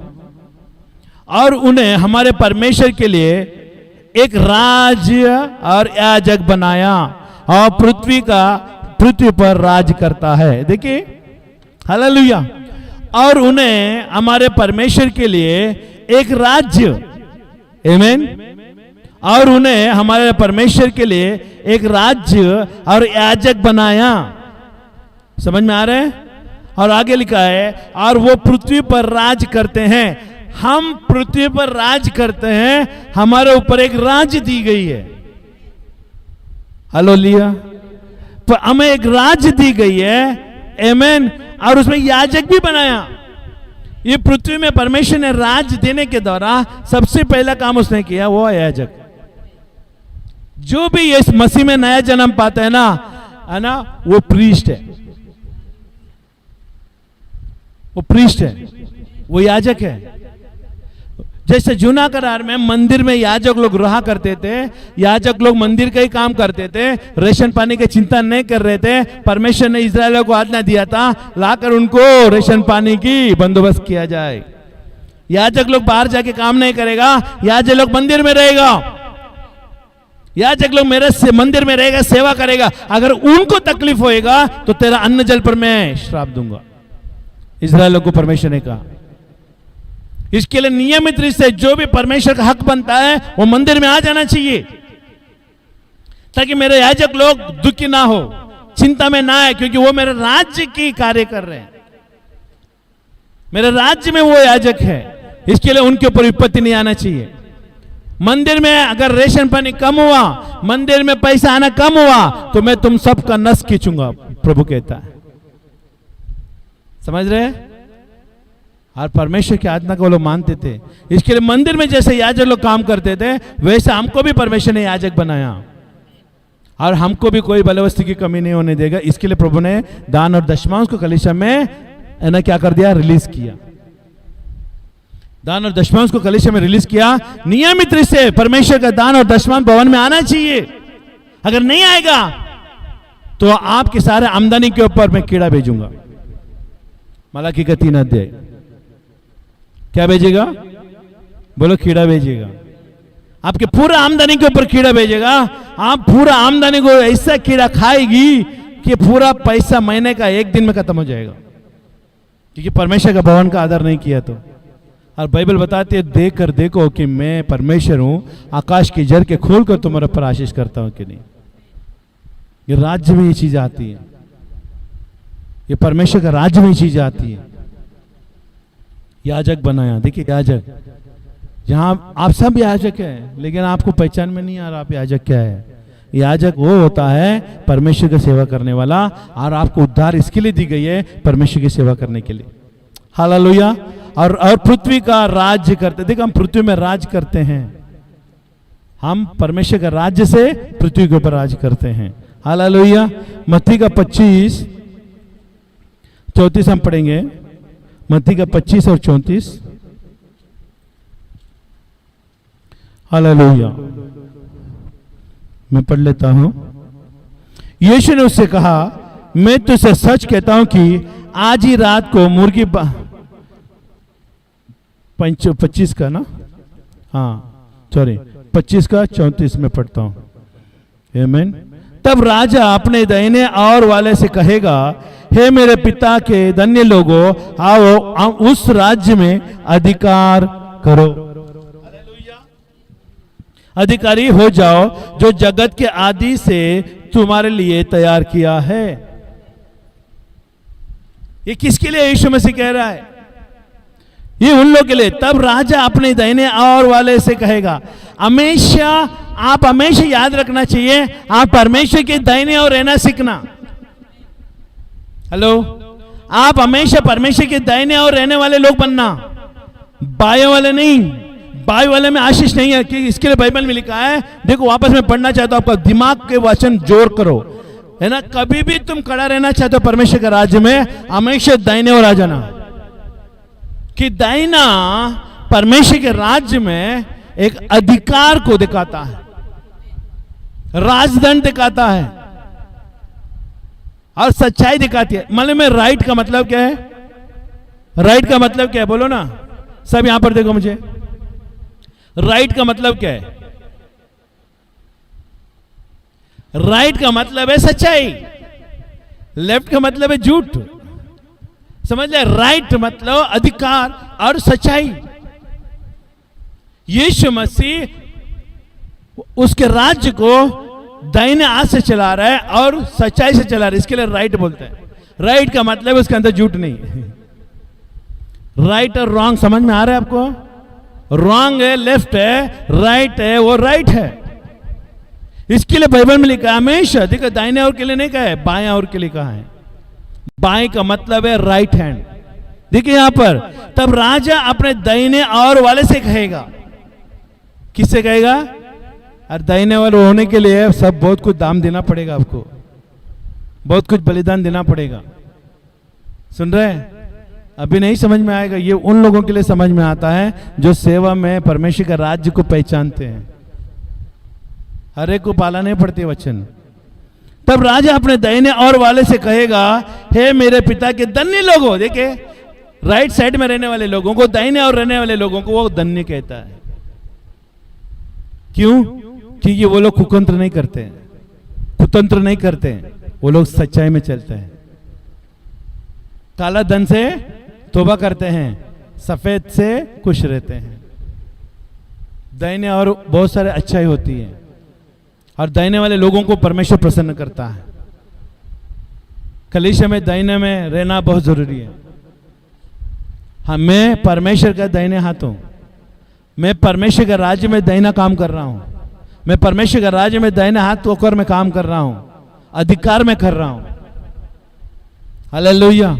[SPEAKER 1] और उन्हें हमारे परमेश्वर के लिए एक राज्य और याजक बनाया, और पृथ्वी पर राज करता है। देखिए, हालेलुया। और उन्हें हमारे परमेश्वर के लिए एक राज्य, आमीन, और उन्हें हमारे परमेश्वर के लिए एक राज्य और याजक बनाया। समझ में आ रहा है? और आगे लिखा है, और वो पृथ्वी पर राज करते हैं। हम पृथ्वी पर राज करते हैं, हमारे ऊपर एक राज दी गई है। हालेलुया। पर हमें एक राज दी गई है, आमीन, और उसमें याजक भी बनाया। ये पृथ्वी में परमेश्वर ने राज देने के द्वारा सबसे पहला काम उसने किया, वो है याजक। जो भी इस मसीह में नया जन्म पाता है ना, वो प्रीस्ट है, वो प्रीस्ट है, वो याजक है। जैसे जूना करार में मंदिर में याजक लोग रहा करते थे, याजक लोग मंदिर का ही काम करते थे, रेशन पानी की चिंता नहीं कर रहे थे। परमेश्वर ने इस्राएलियों को आज्ञा दिया था, लाकर उनको रेशन पानी की बंदोबस्त किया जाए। याजक लोग बाहर जाके काम नहीं करेगा, याजक लोग मंदिर में रहेगा, याजक लोग मेरे से मंदिर में रहेगा, सेवा करेगा। अगर उनको तकलीफ होएगा तो तेरा अन्न जल पर मैं श्राप दूंगा, इस्राएलियों को परमेश्वर ने कहा। इसके लिए नियमित रूप से जो भी परमेश्वर का हक बनता है, वो मंदिर में आ जाना चाहिए, ताकि मेरे याजक लोग दुखी ना हो, चिंता में ना आए, क्योंकि वो मेरे राज्य की कार्य कर रहे हैं, मेरे राज्य में वो याजक है। इसके लिए उनके ऊपर विपत्ति नहीं आना चाहिए। मंदिर में अगर रेशन पानी कम हुआ, मंदिर में पैसा आना कम हुआ, तो मैं तुम सबका नस खींचूंगा, प्रभु कहता है। समझ रहे? और परमेश्वर की आज्ञा को वो लोग मानते थे। इसके लिए मंदिर में जैसे याजक लोग काम करते थे, वैसे हमको भी परमेश्वर ने याजक बनाया, और हमको भी कोई बलवस्ती की कमी नहीं होने देगा। इसके लिए प्रभु ने दान और दशमांश को कलीसिया में क्या कर दिया? रिलीज किया। दान और दशमांश को कलीसिया में रिलीज किया। नियमित रूप से परमेश्वर का दान और दशमांश भवन में आना चाहिए। अगर नहीं आएगा तो आपके सारे आमदनी के ऊपर मैं कीड़ा भेजूंगा। मलाकी का 3 अध्याय। क्या भेजेगा? बोलो, कीड़ा भेजेगा। आपके पूरा आमदनी के ऊपर कीड़ा भेजेगा। आप पूरा आमदनी को ऐसा कीड़ा खाएगी कि पूरा पैसा महीने का 1 दिन में खत्म हो जाएगा, क्योंकि परमेश्वर का भवन का आदर नहीं किया तो। और बाइबल बताती है, देख कर देखो कि मैं परमेश्वर हूं, आकाश की जर के खोल कर तुम्हारे पर आशीष करता हूं कि नहीं। ये राज्य में ये चीज आती है, ये परमेश्वर का राज्य में ये चीज आती है। याजक बनाया। देखिए, याजक, जहां आप सब याजक हैं, लेकिन आपको पहचान में नहीं आ रहा आप याजक क्या है। याजक वो होता है परमेश्वर की सेवा करने वाला, और आपको उद्धार इसके लिए दी गई है, परमेश्वर की सेवा करने के लिए। हालेलुया। और पृथ्वी का राज्य करते। देखो, हम पृथ्वी में राज करते हैं, हम परमेश्वर का राज्य से पृथ्वी के ऊपर राज करते हैं। हालेलुया। मत्ती का 25-34 हम पढ़ेंगे। मत्ती का 25 और 34। हालेलुया। मैं पढ़ लेता हूं। यीशु ने उससे कहा, मैं तुझसे सच कहता हूं कि आज ही रात को मुर्गी 25 का ना, हाँ सॉरी 25 का 34 में पढ़ता हूं। आमीन। तब राजा अपने दाहिने और वाले से कहेगा, हे मेरे पिता के धन्य लोगों, आओ उस राज्य में अधिकार करो, अधिकारी हो जाओ जो जगत के आदि से तुम्हारे लिए तैयार किया है। ये किसके लिए यीशु मसीह कह रहा है? ये उन लोगों के लिए। तब राजा अपने दाहिने और वाले से कहेगा, हमेशा आप हमेशा याद रखना चाहिए, आप परमेश्वर के दाहिने और रहना सीखना। हेलो, आप हमेशा परमेश्वर के दाहिने और रहने वाले लोग बनना, बाएं वाले नहीं। बाएं वाले में आशीष नहीं है कि इसके लिए बाइबल में लिखा है, देखो वापस मैं पढ़ना चाहता हूं, आपका दिमाग के वचन जोर करो, है ना। कभी भी तुम खड़ा रहना चाहते हो परमेश्वर के राज्य में, हमेशा दाहिने और आ जाना। कि दाहिना परमेश्वर के राज्य में एक अधिकार को दिखाता है, राजदंड दिखाता है और सच्चाई दिखाती है। मतलब में राइट का मतलब क्या है? राइट का मतलब क्या है बोलो ना, सब यहां पर देखो मुझे। राइट का मतलब क्या है? राइट का मतलब है सच्चाई, लेफ्ट का मतलब है झूठ। समझ ले, राइट मतलब अधिकार और सच्चाई। यीशु मसीह उसके राज्य को दाहिने हाथ से चला रहा है और सच्चाई से चला रहा है, इसके लिए राइट बोलते हैं। राइट का मतलब है उसके अंदर झूठ नहीं। राइट और रॉन्ग समझ में आ रहा है आपको? रॉन्ग है लेफ्ट है, राइट है वो राइट है। इसके लिए बाइबल में लिखा है हमेशा, देखो दाहिने और के लिए नहीं कहा है, बाएं और के लिए कहा है। बाएं का मतलब है राइट हैंड। देखिए यहां पर, तब राजा अपने दाहिने और वाले से कहेगा। किससे कहेगा? और दाहिने वाले होने के लिए सब बहुत कुछ दाम देना पड़ेगा, आपको बहुत कुछ बलिदान देना पड़ेगा। सुन रहे हैं? अभी नहीं समझ में आएगा, ये उन लोगों के लिए समझ में आता है जो सेवा में परमेश्वर का राज्य को पहचानते हैं। हर एक को पाला नहीं पड़ती वचन। तब राजा अपने दाहिने और वाले से कहेगा, हे मेरे पिता के धन्य लोगों, देखे राइट साइड में रहने वाले लोगों को, दाहिने और रहने वाले लोगों को वो धन्य कहता है। क्यों? क्योंकि वो लोग कुतंत्र नहीं करते हैं, कुतंत्र नहीं करते हैं, वो लोग सच्चाई में चलते हैं। काला धन से तौबा करते हैं, सफेद से खुश रहते हैं। दाहिने और बहुत सारे अच्छाई होती है और दाहिने वाले लोगों को परमेश्वर प्रसन्न करता है। कलीसिया में दाहिने में रहना बहुत जरूरी है। हाँ, मैं परमेश्वर का दाहिने हाथ हूं, मैं परमेश्वर के राज्य में दाहिना काम कर रहा हूं, मैं परमेश्वर के राज्य में दाहिने हाथ होकर मैं काम कर रहा हूं, अधिकार में कर रहा हूं। हालेलुया।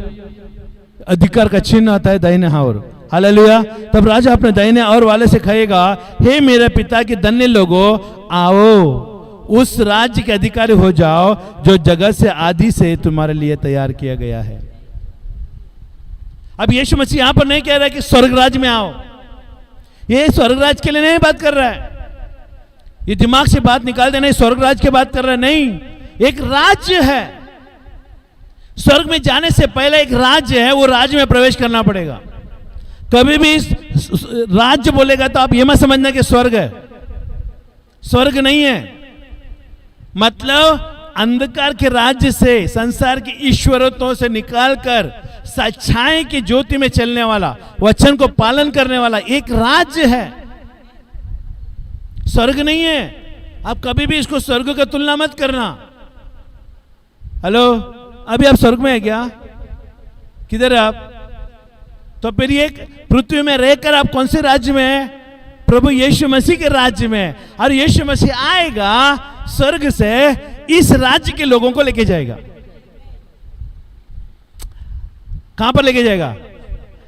[SPEAKER 1] अधिकार का चिन्ह आता है दाहिने हाथ। हालेलुया। तब राजा अपने दाहिने और वाले से कहेगा, हे मेरे पिता के धन्य लोगों, आओ उस राज्य के अधिकारी हो जाओ जो जगत से आदि से तुम्हारे लिए तैयार किया गया है। अब यीशु मसीह यहां पर नहीं कह रहा है कि स्वर्ग राज्य में आओ। ये स्वर्ग राज्य के लिए नहीं बात कर रहा है, ये दिमाग से बात निकाल देना, स्वर्ग राज्य की बात कर रहा है नहीं। एक राज्य है, स्वर्ग में जाने से पहले एक राज्य है, वो राज्य में प्रवेश करना पड़ेगा। कभी भी राज्य बोलेगा तो आप ये मत समझना कि स्वर्ग है, स्वर्ग नहीं है। मतलब अंधकार के राज्य से, संसार की ईश्वरत्वों से निकालकर सच्चाई की ज्योति में चलने वाला, वचन को पालन करने वाला एक राज्य है, स्वर्ग नहीं है। आप कभी भी इसको स्वर्ग का तुलना मत करना। हेलो, अभी आप स्वर्ग में है क्या? किधर है आप? तो फिर ये पृथ्वी में रहकर आप कौन से राज्य में है? प्रभु यीशु मसीह के राज्य में। और यीशु मसीह आएगा स्वर्ग से, इस राज्य के लोगों को लेके जाएगा। कहां पर लेके जाएगा?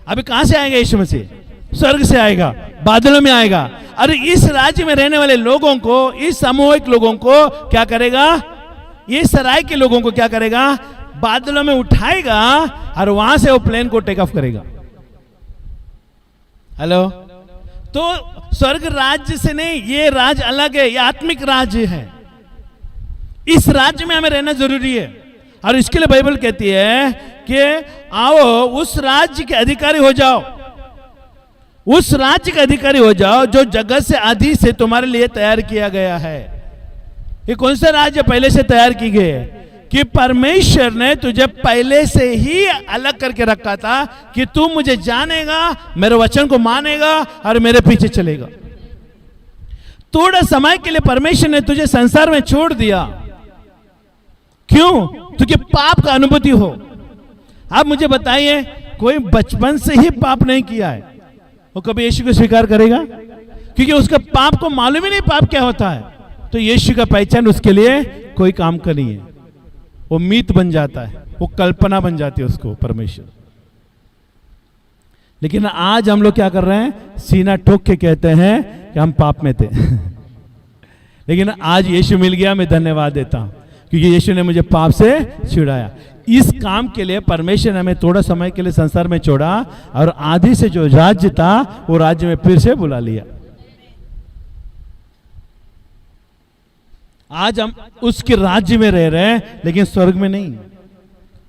[SPEAKER 1] अभी कहां से आएगा यीशु मसीह? स्वर्ग से आएगा, बादलों में आएगा। और इस राज्य में रहने वाले लोगों को, इस सामूहिक लोगों को क्या करेगा? ये सराय के लोगों को क्या करेगा? बादलों में उठाएगा और वहां से वो प्लेन को टेक ऑफ करेगा। हेलो, तो स्वर्ग राज्य से नहीं, ये राज अलग है, ये आत्मिक राज्य है। इस राज्य में हमें रहना जरूरी है। और इसके लिए बाइबल कहती है कि आओ उस राज्य के अधिकारी हो जाओ, उस राज्य के अधिकारी हो जाओ जो जगत से आदि से तुम्हारे लिए तैयार किया गया है। ये कौन सा राज्य पहले से तैयार की गई है? कि परमेश्वर ने तुझे पहले से ही अलग करके रखा था कि तू मुझे जानेगा, मेरे वचन को मानेगा और मेरे पीछे चलेगा। थोड़ा समय के लिए परमेश्वर ने तुझे संसार में छोड़ दिया। क्यों? तुझे पाप का अनुभूति हो। आप मुझे बताइए, कोई बचपन से ही पाप नहीं किया है, वो कभी यीशु को स्वीकार करेगा? क्योंकि उसका पाप को मालूम ही नहीं पाप क्या होता है। तो यीशु का पहचान उसके लिए कोई काम का नहीं है, वो मीत बन जाता है, वो कल्पना बन जाती है उसको परमेश्वर। लेकिन आज हम लोग क्या कर रहे हैं? सीना ठोक के कहते हैं कि हम पाप में थे। लेकिन आज यीशु मिल गया, मैं धन्यवाद देता हूं, क्योंकि यीशु ने मुझे पाप से छुड़ाया। इस काम के लिए परमेश्वर ने हमें थोड़ा समय के लिए संसार में छोड़ा और आदि से जो राज्य था वो राज्य में फिर से बुला लिया। आज हम उसके राज्य में रह रहे हैं, लेकिन स्वर्ग में नहीं।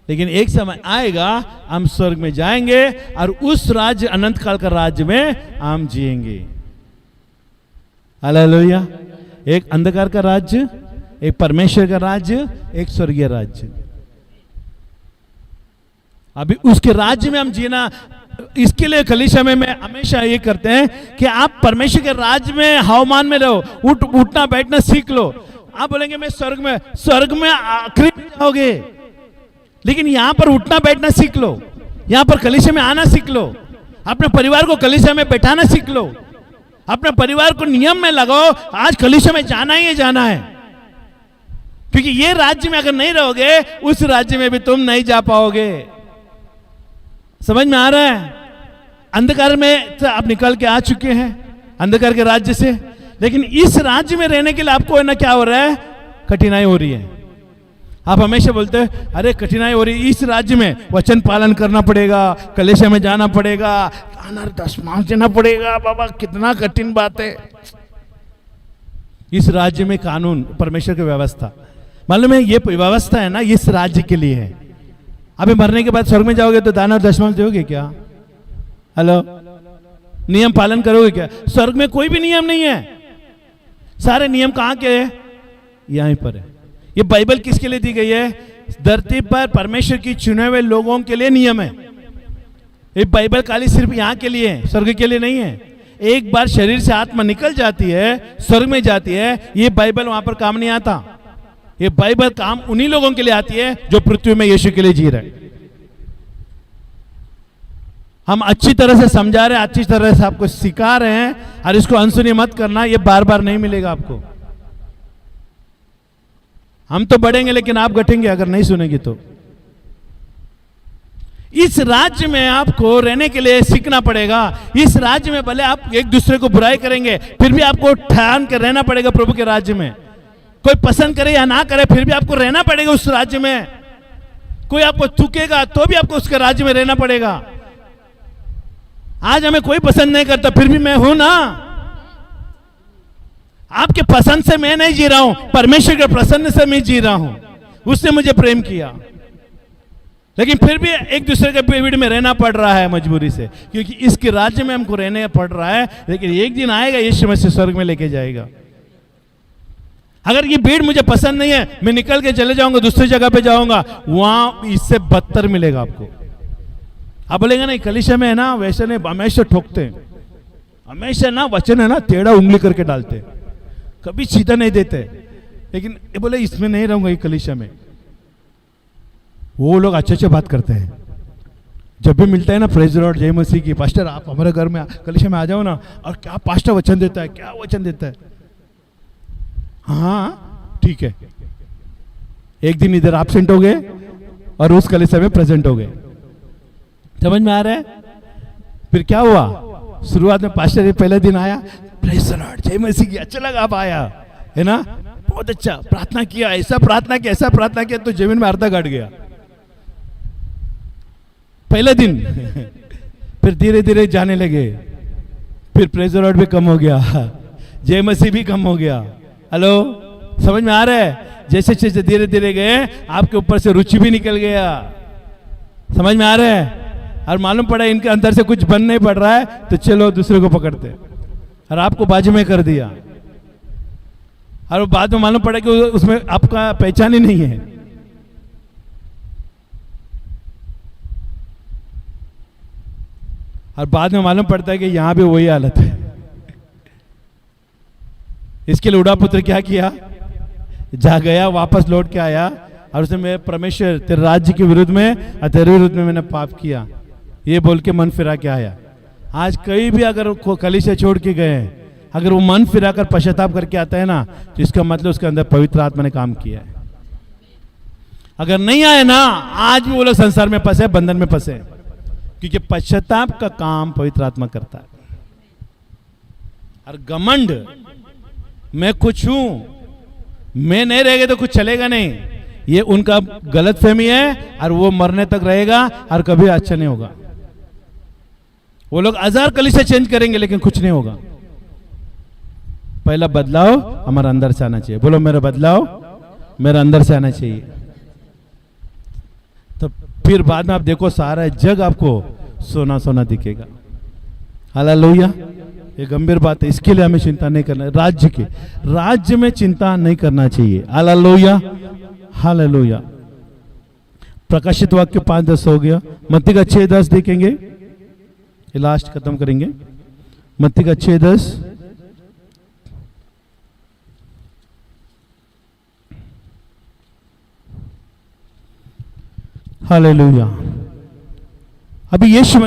[SPEAKER 1] लेकिन एक समय आएगा हम स्वर्ग में जाएंगे और उस राज्य, अनंत काल का राज्य में हम जिएंगे। हालेलुया। एक अंधकार का राज्य, एक परमेश्वर का राज्य, एक स्वर्गीय राज्य। अभी उसके राज्य में हम जीना, इसके लिए कलीसिया में हमेशा ये करते हैं कि आप परमेश्वर के राज्य में हवामान में रहो, उठना बैठना सीख लो। आप बोलेंगे मैं स्वर्ग में आखिरी में जाओगे, लेकिन यहां पर उठना बैठना सीख लो, यहां पर कलीसिया में आना सीख लो, अपने परिवार को कलीसिया में बैठाना सीख लो, अपने परिवार को नियम में लगाओ, आज कलीसिया में जाना ही जाना है। क्योंकि ये राज्य में अगर नहीं रहोगे, उस राज्य में भी तुम नहीं जा पाओगे। समझ में आ रहा है? अंधकार में तो आप निकल के आ चुके हैं, अंधकार के राज्य से, लेकिन इस राज्य में रहने के लिए आपको है ना क्या हो रहा है? कठिनाई हो रही है। आप हमेशा बोलते हैं अरे कठिनाई हो रही, इस राज्य में वचन पालन करना पड़ेगा, कलीसिया में जाना पड़ेगा, 10 देना पड़ेगा। बाबा कितना कठिन बात है। इस राज्य में कानून, परमेश्वर की व्यवस्था, मालूम है ये व्यवस्था है ना, इस राज्य के लिए है। अभी मरने के बाद स्वर्ग में जाओगे तो दान और दशमांश दोगे क्या? हेलो, नियम पालन करोगे क्या? स्वर्ग में कोई भी नियम नहीं है। सारे नियम कहां के हैं? यहीं पर है। ये बाइबल किसके लिए दी गई है? धरती पर परमेश्वर की चुने हुए लोगों के लिए नियम है। ये बाइबल खाली सिर्फ यहां के लिए है, स्वर्ग के लिए नहीं है। एक बार शरीर से आत्मा निकल जाती है, स्वर्ग में जाती है, ये बाइबल वहां पर काम नहीं आता। ये बाइबल काम उन्हीं लोगों के लिए आती है जो पृथ्वी में यीशु के लिए जी रहे। हम अच्छी तरह से समझा रहे हैं, अच्छी तरह से आपको सिखा रहे हैं, और इसको अनसुनी मत करना, ये बार बार नहीं मिलेगा आपको। हम तो बढ़ेंगे लेकिन आप घटेंगे अगर नहीं सुनेंगे तो। इस राज्य में आपको रहने के लिए सीखना पड़ेगा। इस राज्य में भले आप एक दूसरे को बुराई करेंगे, फिर भी आपको ठान कर रहना पड़ेगा प्रभु के राज्य में। कोई पसंद करे या ना करे, फिर भी आपको रहना पड़ेगा उस राज्य में। कोई आपको थूकेगा तो भी आपको उसके राज्य में रहना पड़ेगा। आज हमें कोई पसंद नहीं करता, फिर भी मैं हूं ना। आपके पसंद से मैं नहीं जी रहा हूं, परमेश्वर के पसंद से मैं जी रहा हूं। उसने मुझे प्रेम किया, लेकिन फिर भी एक दूसरे के भीड़ में रहना पड़ रहा है मजबूरी से, क्योंकि इसके राज्य में हमको रहने पड़ रहा है। लेकिन एक दिन आएगा यीशु मसीह स्वर्ग में लेके जाएगा। अगर ये भीड़ मुझे पसंद नहीं है, मैं निकल के चले जाऊंगा, दूसरी जगह पे जाऊंगा, वहां इससे बदतर मिलेगा आपको। आप बोलेंगे नहीं कलीसिया में है ना वैसे नहीं, हमेशा ठोकते हैं, हमेशा ना वचन है ना टेढ़ा उंगली करके डालते, कभी सीधा नहीं देते। लेकिन ये बोले इसमें नहीं रहूंगा, ये कलीसिया में। वो लोग अच्छे अच्छे बात करते हैं, जब भी मिलता है ना प्रेज लॉर्ड जय मसीह की, पास्टर आप हमारे घर में कलीसिया में आ जाओ ना, और क्या पास्टर वचन देता है, क्या वचन देता है। हाँ ठीक है, एक दिन इधर एब्सेंट हो गए और उस कलीसिया में प्रेजेंट हो गए। समझ में आ रहा है? फिर क्या हुआ? शुरुआत में पास्टर ये पहले दिन आया, प्रेज लॉर्ड जय मसीह की, अच्छा लगा, आप आया है ना, बहुत अच्छा प्रार्थना किया, ऐसा प्रार्थना किया, ऐसा प्रार्थना किया, तो जमीन में अर्धा घट गया पहले दिन। फिर धीरे धीरे जाने लगे, फिर प्रेज द लॉर्ड भी कम हो गया, जय मसीह भी कम हो गया। हेलो, समझ में आ रहा है? जैसे जैसे धीरे धीरे गए आपके ऊपर से रुचि भी निकल गया। समझ में आ रहा है? और मालूम पड़ा इनके अंदर से कुछ बन नहीं पड़ रहा है, तो चलो दूसरे को पकड़ते, और आपको बाजू में कर दिया, और बाद में मालूम पड़ा कि उसमें आपका पहचान ही नहीं है। और बाद में मालूम पड़ता है कि यहां भी वही हालत है। इसके लिए उड़ा पुत्र क्या किया? जा गया, वापस लौट के आया, और उसने मैं परमेश्वर तेरे राज्य के विरुद्ध में और तेरे विरुद्ध में मैंने पाप किया, ये बोल के मन फिरा के आया। आज कहीं भी अगर कलीसिया छोड़ के गए हैं, अगर वो मन फिरा कर पश्चाताप करके आता है ना, तो इसका मतलब उसके अंदर पवित्र आत्मा ने काम किया है। अगर नहीं आए ना, आज भी वो लोग संसार में फंसे, बंधन में फंसे, क्योंकि पश्चाताप का काम पवित्र आत्मा करता है। और घमंड, मैं कुछ हूं, मैं नहीं रहेगा तो कुछ चलेगा नहीं, ये उनका गलत फहमी है, और वो मरने तक रहेगा और कभी अच्छा नहीं होगा। वो लोग 1000 कलीसिया चेंज करेंगे लेकिन कुछ नहीं होगा। पहला बदलाव हमारा अंदर से आना चाहिए। बोलो, मेरा बदलाव मेरा अंदर से आना चाहिए। तो फिर बाद में आप देखो सारा जग आपको सोना सोना दिखेगा। हालेलुया, ये गंभीर बात है, इसके लिए हमें चिंता नहीं करना। राज्य में चिंता नहीं करना चाहिए। Hallelujah, hallelujah. प्रकाशित वाक्य 5:10 हो गया। मत्ती का 6:10 देखेंगे, ये लास्ट खत्म करेंगे। मत्ती का 6:10। हालेलुया। अभी यीशु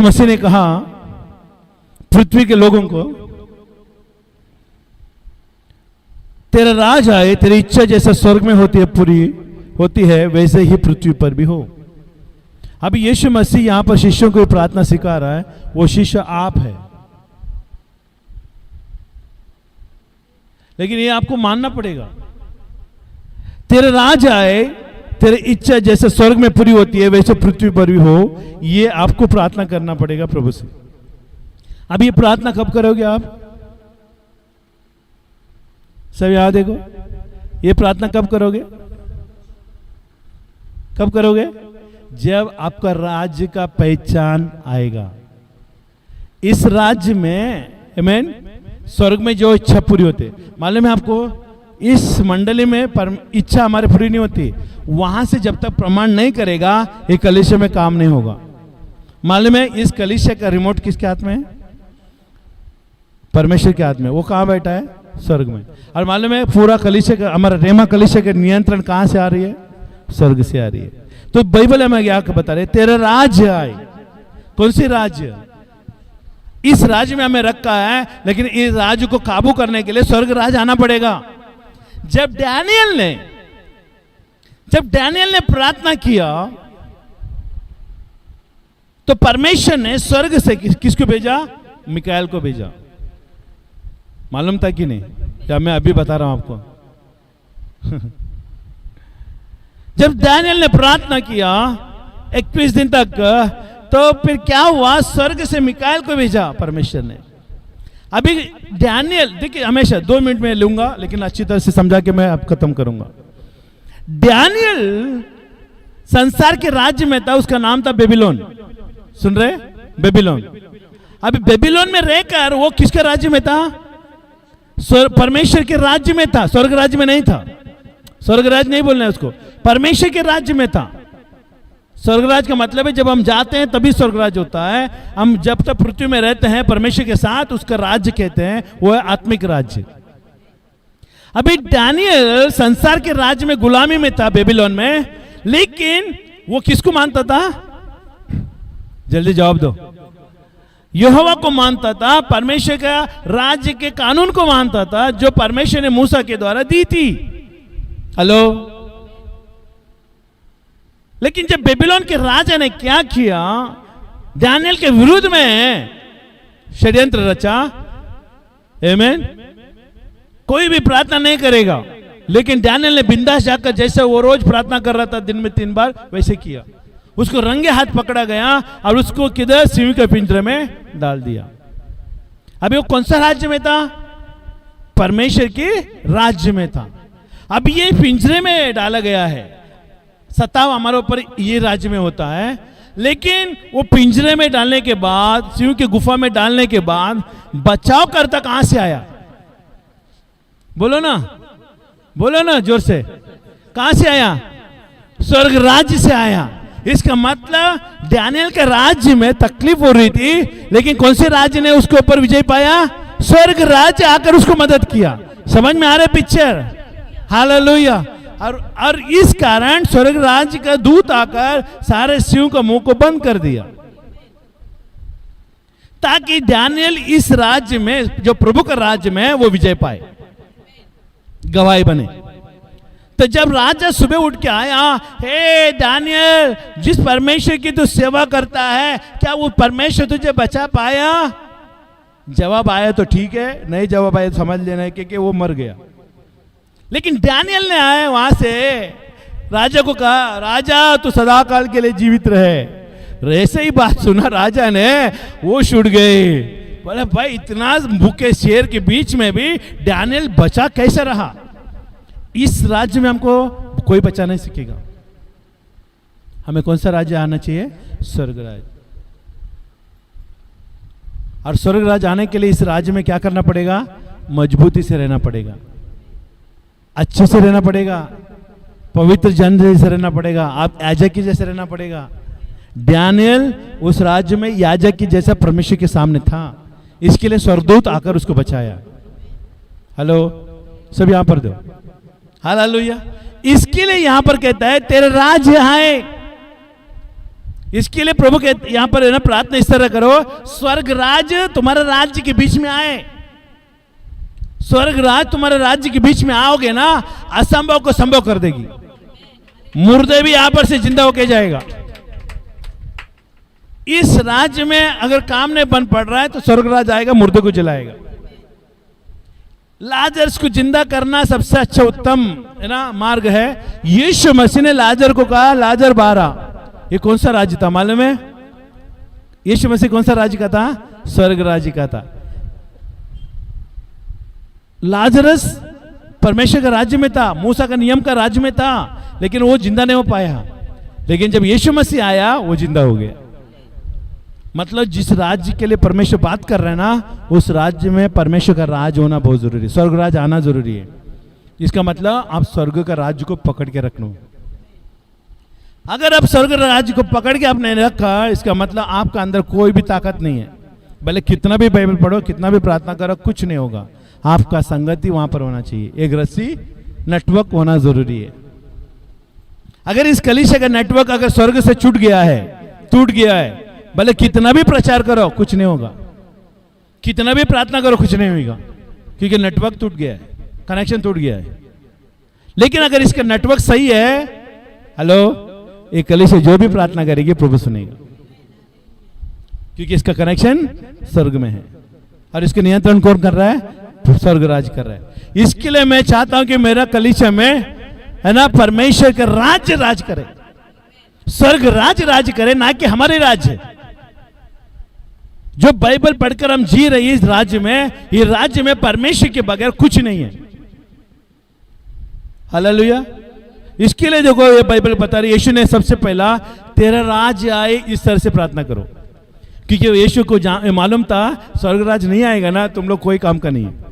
[SPEAKER 1] मसीह ने कहा पृथ्वी के लोगों को, तेरा राज आए, तेरी इच्छा जैसा स्वर्ग में होती है पूरी होती है, वैसे ही पृथ्वी पर भी हो। अभी यीशु मसीह यहां पर शिष्यों को प्रार्थना सिखा रहा है। वो शिष्य आप है, लेकिन ये आपको मानना पड़ेगा। तेरा राज आए, तेरी इच्छा जैसे स्वर्ग में पूरी होती है वैसे पृथ्वी पर भी हो, ये आपको प्रार्थना करना पड़ेगा प्रभु से। अब ये प्रार्थना कब करोगे आप? सब याद देखो, ये प्रार्थना कब करोगे? कब करोगे? जब आपका राज्य का पहचान आएगा। इस राज्य में, आमीन, स्वर्ग में जो इच्छा पूरी होती, मालूम है आपको, इस मंडली में इच्छा हमारे पूरी नहीं होती। वहां से जब तक प्रमाण नहीं करेगा, ये कलीसिया में काम नहीं होगा। मालूम है, इस कलीसिया का रिमोट किसके हाथ में है? परमेश्वर के हाथ में। वो कहां बैठा है? स्वर्ग में। और मालूम है, पूरा कलीसिया का, हमारा रेमा कलीसिया का नियंत्रण कहां से आ रही है? स्वर्ग से आ रही है। तो बाइबल हमें क्या बता रहे? तेरा राज्य आए। कौन सी राज्य? इस राज्य में हमें रखा है, लेकिन इस राज्य को काबू करने के लिए स्वर्ग राज आना पड़ेगा। जब डैनियल ने प्रार्थना किया, तो परमेश्वर ने स्वर्ग से किसको भेजा? मिकाएल को भेजा। मालूम था कि नहीं? क्या मैं अभी बता रहा हूं आपको। जब डैनियल ने प्रार्थना किया 21 दिन तक, तो फिर क्या हुआ? स्वर्ग से मिकाएल को भेजा परमेश्वर ने। अभी डैनियल, देखिए, हमेशा 2 मिनट में लूंगा, लेकिन अच्छी तरह से समझा के मैं अब खत्म करूंगा। डैनियल संसार के राज्य में था, उसका नाम था बेबीलोन। सुन रहे? बेबीलोन। अभी बेबीलोन में रहकर वो किसके राज्य में था? परमेश्वर के राज्य में था, स्वर्ग राज्य में नहीं था। स्वर्ग राज्य नहीं बोलना है उसको, परमेश्वर के राज्य में था। स्वर्गराज का मतलब है जब हम जाते हैं तभी स्वर्गराज होता है। हम जब तक पृथ्वी में रहते हैं परमेश्वर के साथ, उसका राज्य कहते हैं, वो है आत्मिक राज्य। अभी डैनियल संसार के राज्य में गुलामी में था, बेबीलोन में, लेकिन वो किसको मानता था? जल्दी जवाब दो। यहोवा को मानता था, परमेश्वर का राज्य के कानून को मानता था, जो परमेश्वर ने मूसा के द्वारा दी थी। हेलो? लेकिन जब बेबीलोन के राजा ने क्या किया? डैनियल के विरुद्ध में षड्यंत्र रचा। आमीन। कोई भी प्रार्थना नहीं करेगा, लेकिन डैनियल ने बिंदास जाकर, जैसे वो रोज प्रार्थना कर रहा था दिन में 3 बार, वैसे किया। उसको रंगे हाथ पकड़ा गया और उसको किधर, सिंह के पिंजरे में डाल दिया। अभी वो कौन सा राज्य में था? परमेश्वर के राज्य में था। अब ये पिंजरे में डाला गया है। सताव हमारे ऊपर ये राज्य में होता है, लेकिन वो पिंजरे में डालने के बाद, सिंह की गुफा में डालने के बाद बचाव करता कहां से आया? बोलो ना, बोलो ना जोर से, कहां से आया? स्वर्ग राज्य से आया। इसका मतलब दानियल के राज्य में तकलीफ हो रही थी, लेकिन कौन से राज्य ने उसके ऊपर विजय पाया? स्वर्ग राज्य आकर उसको मदद किया। समझ में आ रहा है पिक्चर? हालेलुया। और इस कारण स्वर्ग राज्य का दूत आकर सारे सिंह का मुंह को बंद कर दिया, ताकि दानियल इस राज्य में, जो प्रभु का राज्य में है, वो विजय पाए, गवाही बने। तो जब राजा सुबह उठ के आया, हे दानियल, जिस परमेश्वर की तू सेवा करता है, क्या वो परमेश्वर तुझे बचा पाया? जवाब आया तो ठीक है, नहीं जवाब आया तो समझ लेना है कि वो मर गया। लेकिन दानियल ने आया वहां से राजा को कहा, राजा तू सदा काल के लिए जीवित रहे। ऐसे ही बात सुना राजा ने, वो छूट गए। बोले भाई, इतना भूखे शेर के बीच में भी दानियल बचा कैसे रहा? इस राज्य में हमको कोई बचा नहीं सकेगा। हमें कौन सा राज्य आना चाहिए? स्वर्ग राज्य। और स्वर्ग राज्य आने के लिए इस राज्य में क्या करना पड़ेगा? मजबूती से रहना पड़ेगा, अच्छे से रहना पड़ेगा, पवित्र जन जैसे रहना पड़ेगा, आप याजक की जैसे रहना पड़ेगा। दानियल उस राज्य में याजक की जैसा परमेश्वर के सामने था, इसके लिए स्वर्गदूत आकर उसको बचाया। हेलो, सब यहां पर दो हालेलुया। इसके लिए यहां पर कहता है तेरे राज्य आए। इसके लिए प्रभु कहते यहां पर है ना, प्रार्थना इस तरह करो, स्वर्ग राज्य तुम्हारे राज्य के बीच में आए। स्वर्ग राज तुम्हारे राज्य के बीच में आओगे ना, असंभव को संभव कर देगी। मुर्दे भी यहां पर से जिंदा होके जाएगा। इस राज्य में अगर काम नहीं बन पड़ रहा है तो स्वर्ग राज आएगा, मुर्दे को जलाएगा। लाजरस को जिंदा करना सबसे अच्छा उत्तम है ना मार्ग है। यीशु मसीह ने लाजर को कहा, लाजर बाहर आ। ये कौन सा राज्य था मालूम है? यीशु मसीह कौन सा राज्य का था? स्वर्ग राज्य का था। लाजरस परमेश्वर का राज्य में था, मूसा का नियम का राज्य में था, लेकिन वो जिंदा नहीं हो पाया। लेकिन जब यीशु मसीह आया, वो जिंदा हो गया। मतलब जिस राज्य के लिए परमेश्वर बात कर रहे हैं ना, उस राज्य में परमेश्वर का राज होना बहुत जरूरी है, स्वर्ग राज आना जरूरी है। इसका मतलब आप स्वर्ग का राज्य को पकड़ के रखना। अगर आप स्वर्ग राज्य को पकड़ के आपने रखा, इसका मतलब आपका अंदर कोई भी ताकत नहीं है। भले कितना भी बाइबल पढ़ो, कितना भी प्रार्थना करो, कुछ नहीं होगा। आपका संगति वहां पर होना चाहिए, एक रस्सी नेटवर्क होना जरूरी है। अगर इस कलीसिया का नेटवर्क अगर स्वर्ग से छूट गया है, टूट गया है, भले कितना भी प्रचार करो कुछ नहीं होगा, कितना भी प्रार्थना करो कुछ नहीं होगा, क्योंकि नेटवर्क टूट गया है, कनेक्शन टूट गया है। लेकिन अगर इसका नेटवर्क सही है, हेलो, एक कलीसिया जो भी प्रार्थना करेगी प्रभु सुनेगा, क्योंकि इसका कनेक्शन स्वर्ग में है। और इसके नियंत्रण कौन कर रहा है? स्वर्ग राज कर रहा है। इसके लिए मैं चाहता हूं कि मेरा कलीसिया में है ना, परमेश्वर का राज्य राज करे, स्वर्ग राज करे, ना कि हमारे राज्य। जो बाइबल पढ़कर हम जी रहे हैं इस राज्य में, ये राज्य में परमेश्वर के बगैर कुछ नहीं है। हालेलुया। इसके लिए देखो ये बाइबल बता रही है, यीशु ने सबसे पहला तेरा राज्य आए इस तरह से प्रार्थना करो, क्योंकि यीशु को मालूम था स्वर्ग राज नहीं आएगा ना, तुम लोग कोई काम का नहीं है।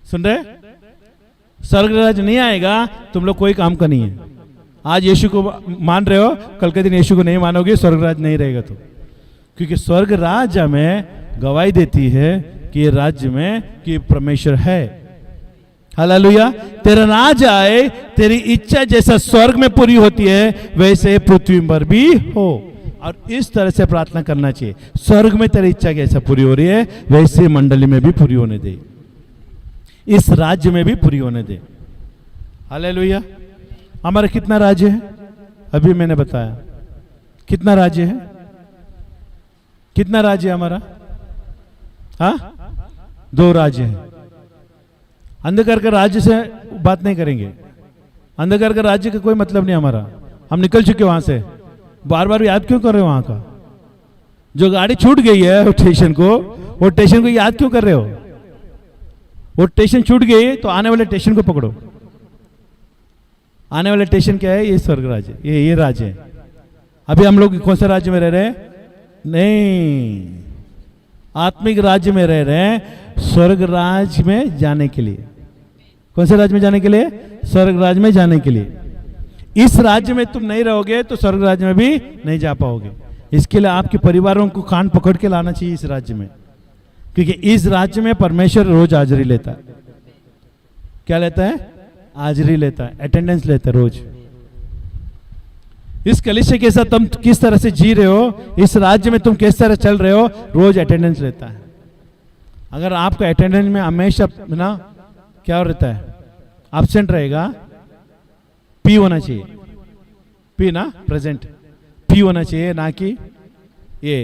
[SPEAKER 1] सुन रहे? स्वर्ग राज नहीं आएगा, तुम लोग कोई काम का नहीं है। आज यीशु को मान रहे हो, कल के दिन यीशु को नहीं मानोगे, स्वर्ग राज नहीं रहेगा। तो क्योंकि स्वर्ग राज हमें गवाही देती है कि राज्य में कि परमेश्वर है। हालेलुया। तेरा राज आए, तेरी इच्छा जैसा स्वर्ग में पूरी होती है वैसे पृथ्वी पर भी हो। और इस तरह से प्रार्थना करना चाहिए, स्वर्ग में तेरी इच्छा कैसा पूरी हो रही है वैसे मंडली में भी पूरी होने दे, इस राज्य में भी पूरी होने दे। हालेलुया। हमारा कितना राज्य है? अभी मैंने बताया कितना राज्य है, कितना राज्य है हमारा? हाँ, 2 राज्य है। अंधकार का राज्य से बात नहीं करेंगे, अंधकार का राज्य का कोई मतलब नहीं हमारा, हम निकल चुके वहां से। बार बार याद क्यों कर रहे हो वहां का? जो गाड़ी छूट गई है वो स्टेशन को याद क्यों कर रहे हो? वो स्टेशन छूट गई तो आने वाले स्टेशन को पकड़ो। आने वाले स्टेशन क्या है? ये स्वर्ग राज्य, ये राज्य है। अभी हम लोग कौन से राज्य में रह रहे हैं? नहीं, आत्मिक राज्य में रह रहे हैं, स्वर्ग राज्य में जाने के लिए। कौन से राज्य में जाने के लिए? स्वर्ग राज्य में जाने के लिए। इस राज्य में तुम नहीं रहोगे तो स्वर्ग राज्य में भी नहीं जा पाओगे। इसके लिए आपके परिवारों को कान पकड़ के लाना चाहिए इस राज्य में, क्योंकि इस राज्य में परमेश्वर रोज हाजिरी लेता है। क्या लेता है? हाजिरी लेता है, अटेंडेंस लेता है रोज। इस कलीसिया के साथ तुम किस तरह से जी रहे हो, इस राज्य में तुम किस तरह चल रहे हो, रोज अटेंडेंस लेता है। अगर आपका अटेंडेंस में हमेशा ना क्या रहता है? एब्सेंट रहेगा, पी होना चाहिए, पी ना, प्रेजेंट, पी होना चाहिए, ना कि ये।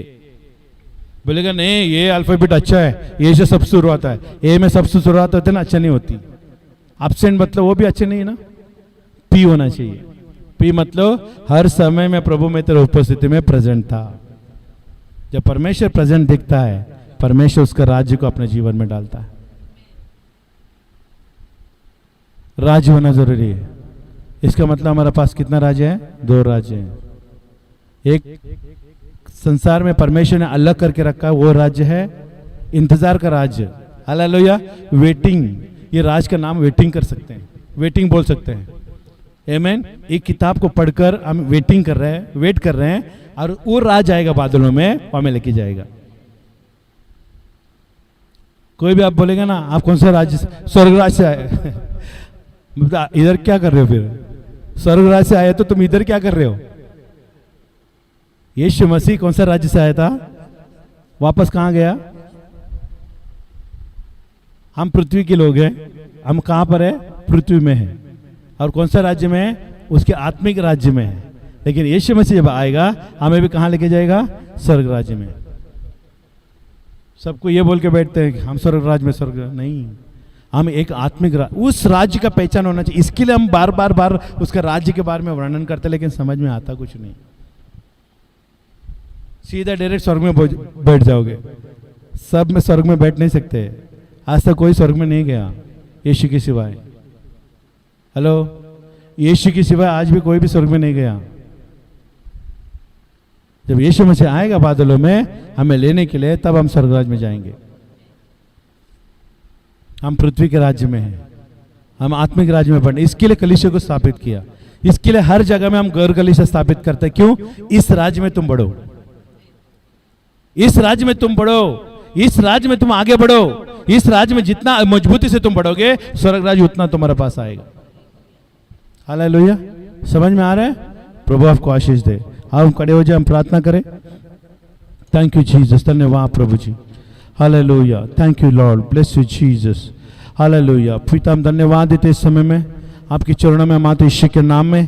[SPEAKER 1] बोलेगा नहीं ये अल्फाबेट अच्छा है, ये से सब शुरुआत है, ए में सब शुरुआत होते ना, अच्छा नहीं होती। एब्सेंट मतलब वो भी अच्छे नहीं है ना, पी होना चाहिए। पी मतलब हर समय में प्रभु में तेरे उपस्थिति में प्रेजेंट था। जब परमेश्वर प्रेजेंट दिखता है, परमेश्वर उसका राज्य को अपने जीवन में डालता है। राज्य होना जरूरी है। इसका मतलब हमारे पास कितना राज्य है? 2 राज्य हैं। एक संसार में परमेश्वर ने अलग करके रखा है, वो राज्य है इंतजार का राज्य। Hallelujah, waiting. ये राज का नाम वेटिंग कर सकते हैं, वेटिंग बोल सकते हैं। आमीन। एक किताब को पढ़कर हम वेटिंग कर रहे हैं, वेट कर रहे हैं, और वो राज आएगा बादलों में, हमें लेके जाएगा। कोई भी आप बोलेगा ना आप कौन सा राज्य? स्वर्ग राज्य से आए। इधर क्या कर रहे हो? फिर स्वर्ग राज्य से आए तो तुम इधर क्या कर रहे हो? यीशु मसीह कौन सा राज्य से आया था? वापस कहां गया? हम पृथ्वी के लोग हैं, हम कहां पर है? पृथ्वी में है। और कौन सा राज्य में है? उसके आत्मिक राज्य में है। लेकिन यीशु मसीह जब आएगा हमें भी कहां लेके जाएगा? स्वर्ग राज्य में। सबको ये बोल के बैठते हैं कि हम स्वर्ग राज्य में, स्वर्ग नहीं, हम एक आत्मिक उस राज्य का पहचान होना चाहिए। इसके लिए हम बार बार उसका राज्य के बारे में वर्णन करते, लेकिन समझ में आता कुछ नहीं। सीधा डायरेक्ट स्वर्ग में बैठ जाओगे। सब में स्वर्ग में बैठ नहीं सकते। आज तक कोई स्वर्ग में नहीं गया यीशु के सिवाय। हेलो, यीशु के सिवाय आज भी कोई भी स्वर्ग में नहीं गया। जब यीशु मसीह आएगा बादलों में हमें लेने के लिए, तब हम स्वर्ग राज्य में जाएंगे। हम पृथ्वी के राज्य में हैं, हम आत्मिक राज्य में बढ़े। इसके लिए कलीसिया को स्थापित किया। इसके लिए हर जगह में हम गैर कलीसिया स्थापित करते हैं। क्यों? इस राज्य में तुम बढ़ो, इस राज्य में तुम बढ़ो, इस राज्य में तुम आगे बढ़ो। इस राज्य में जितना मजबूती से तुम बढ़ोगे, स्वर्ग राज्य उतना तुम्हारे पास आएगा। हालेलुया, समझ में आ रहा है? प्रभु आपको आशीष दे। हम खड़े हो जाए, हम प्रार्थना करें। थैंक यू जीसस, धन्यवाद प्रभु ji. Hallelujah, thank you Lord, bless you Jesus. Hallelujah, पिता हम धन्यवाद देते इस समय में आपके चरणों में, माता यीशु के नाम में।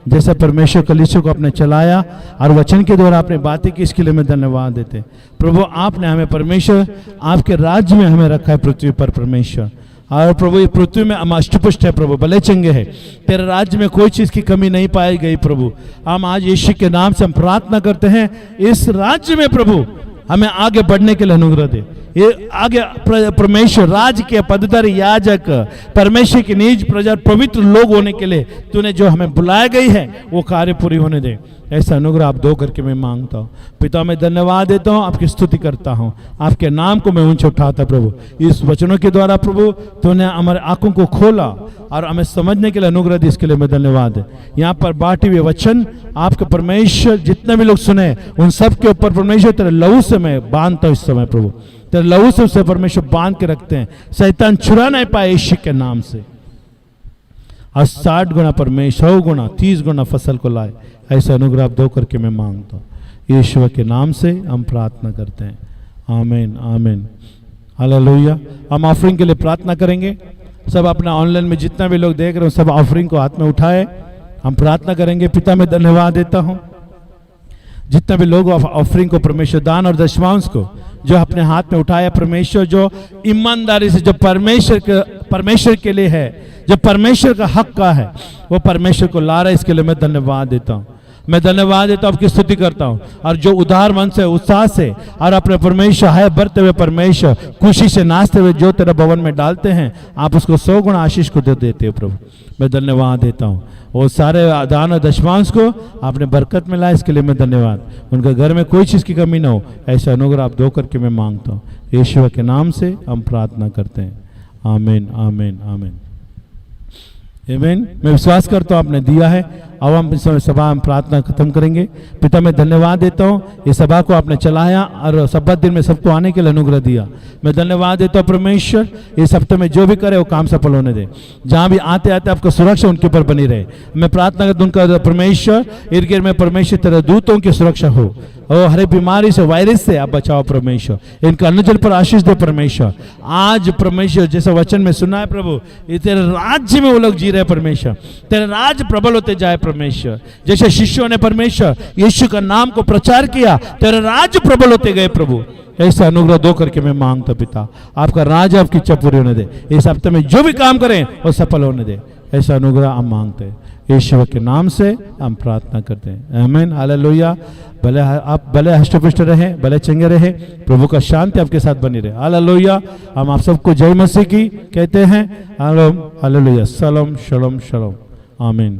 [SPEAKER 1] जैसे परमेश्वर कलीसिया को आपने चलाया और वचन के द्वारा आपने बातें की, इसके लिए मैं धन्यवाद देते। प्रभु आपने हमें परमेश्वर आपके राज्य में हमें रखा है पृथ्वी पर परमेश्वर। और प्रभु ये पृथ्वी में हम अष्टपुष्ट है प्रभु, भले चंगे हैं। तेरे राज्य में कोई चीज की कमी नहीं पाई गई प्रभु। हम आज यीशु के नाम से हम प्रार्थना करते हैं, इस राज्य में प्रभु हमें आगे बढ़ने के लिए अनुग्रह दे। ये आगे परमेश्वर राज्य के पदधर याजक, परमेश्वर की निज प्रजा, पवित्र लोग होने के लिए तूने जो हमें बुलाया गई है वो कार्य पूरी होने दे। ऐसा अनुग्रह आप दो करके मैं मांगता हूँ। पिता मैं धन्यवाद देता हूँ, आपकी स्तुति करता हूँ, आपके नाम को मैं ऊंचा उठाता प्रभु। इस वचनों के द्वारा प्रभु तूने हमारे आंखों को खोला और हमें समझने के लिए अनुग्रह दी, इसके लिए मैं धन्यवाद है। यहाँ पर बांटे हुए वचन आपके परमेश्वर जितने भी लोग सुने उन सब के ऊपर परमेश्वर तेरे लहू से मैं बांधता हूँ इस समय प्रभु। तेरे लहू से उसे परमेश्वर बांध के रखते हैं, शैतान चुरा नहीं पाए यीशु के नाम से। और 60 गुना परमेश्वर, 100 गुना, 30 गुना फसल को लाए। ऐसा अनुग्रह आप दो करके मैं मांगता हूँ। यीशु के नाम से हम प्रार्थना करते हैं, आमीन आमीन। हालेलुया। हम ऑफरिंग के लिए प्रार्थना करेंगे। सब अपना ऑनलाइन में जितना भी लोग देख रहे हो सब ऑफरिंग को हाथ में उठाए, हम प्रार्थना करेंगे। पिता मैं धन्यवाद देता हूँ जितना भी लोग ऑफरिंग को, परमेश्वर दान और दशमांश को जो अपने हाथ में उठाया परमेश्वर, जो ईमानदारी से जो परमेश्वर के लिए है, जो परमेश्वर का हक का है, वो परमेश्वर को ला रहा है। इसके लिए मैं धन्यवाद देता हूँ। मैं धन्यवाद देता हूँ, आपकी स्तुति करता हूँ। और जो उदार मन से, उत्साह से और अपने परमेश्वर है बढ़ते हुए परमेश्वर खुशी से नाचते हुए जो तेरे भवन में डालते हैं, आप उसको 100 गुना आशीष को दे देते हो प्रभु। मैं धन्यवाद देता हूँ। वो सारे दान और दशमांश को आपने बरकत में लाया, इसके लिए मैं धन्यवाद। उनके घर में कोई चीज़ की कमी ना हो, ऐसा अनुग्रह आप दो करके मैं मांगता हूँ। यीशु के नाम से हम प्रार्थना करते हैं। आमीन, आमीन, आमीन, आमीन। मैं विश्वास करता हूँ आपने दिया है। अब हम इस समय सभा हम प्रार्थना खत्म करेंगे। पिता मैं धन्यवाद देता हूँ, ये सभा को आपने चलाया और सब्बत दिन में सबको आने के लिए अनुग्रह दिया। मैं धन्यवाद देता हूँ परमेश्वर, इस हफ्ते में जो भी करे वो काम सफल होने दे। जहाँ भी आते आते आपका सुरक्षा उनके ऊपर बनी रहे। मैं प्रार्थना करता हूँ उनका परमेश्वर इर्द गिर्द में परमेश्वर तेरे दूतों की सुरक्षा हो, और हर एक बीमारी से, वायरस से आप बचाओ परमेश्वर। इनका अन्नजल पर आशीष दे परमेश्वर। आज परमेश्वर जैसे वचन में सुना है प्रभु, ये तेरे राज्य में वो लोग जी रहे परमेश्वर, तेरे राज्य प्रबल होते जाए परमेश्वर। जैसे शिष्यों ने परमेश्वर यीशु का नाम को प्रचार किया, तेरे राज्य प्रबल होते गए प्रभु। ऐसा अनुग्रह दो करके मैं मांगता पिता, आपका राज आपकी इच्छा पूरी होने दे। इस हफ्ते में जो भी काम करें वो सफल होने दे, ऐसा अनुग्रह हम मांगते हैं। यीशु के नाम से हम प्रार्थना करते हैं। आमीन, हालेलुया। भले आप भले हष्टपुष्ट रहे, भले चंगे रहे, प्रभु का शांति आपके साथ बनी रहे। हालेलुया। हम आप सबको जय मसीह की कहते हैं। हालेलुया। सलाम, शलोम, शलोम। आमीन।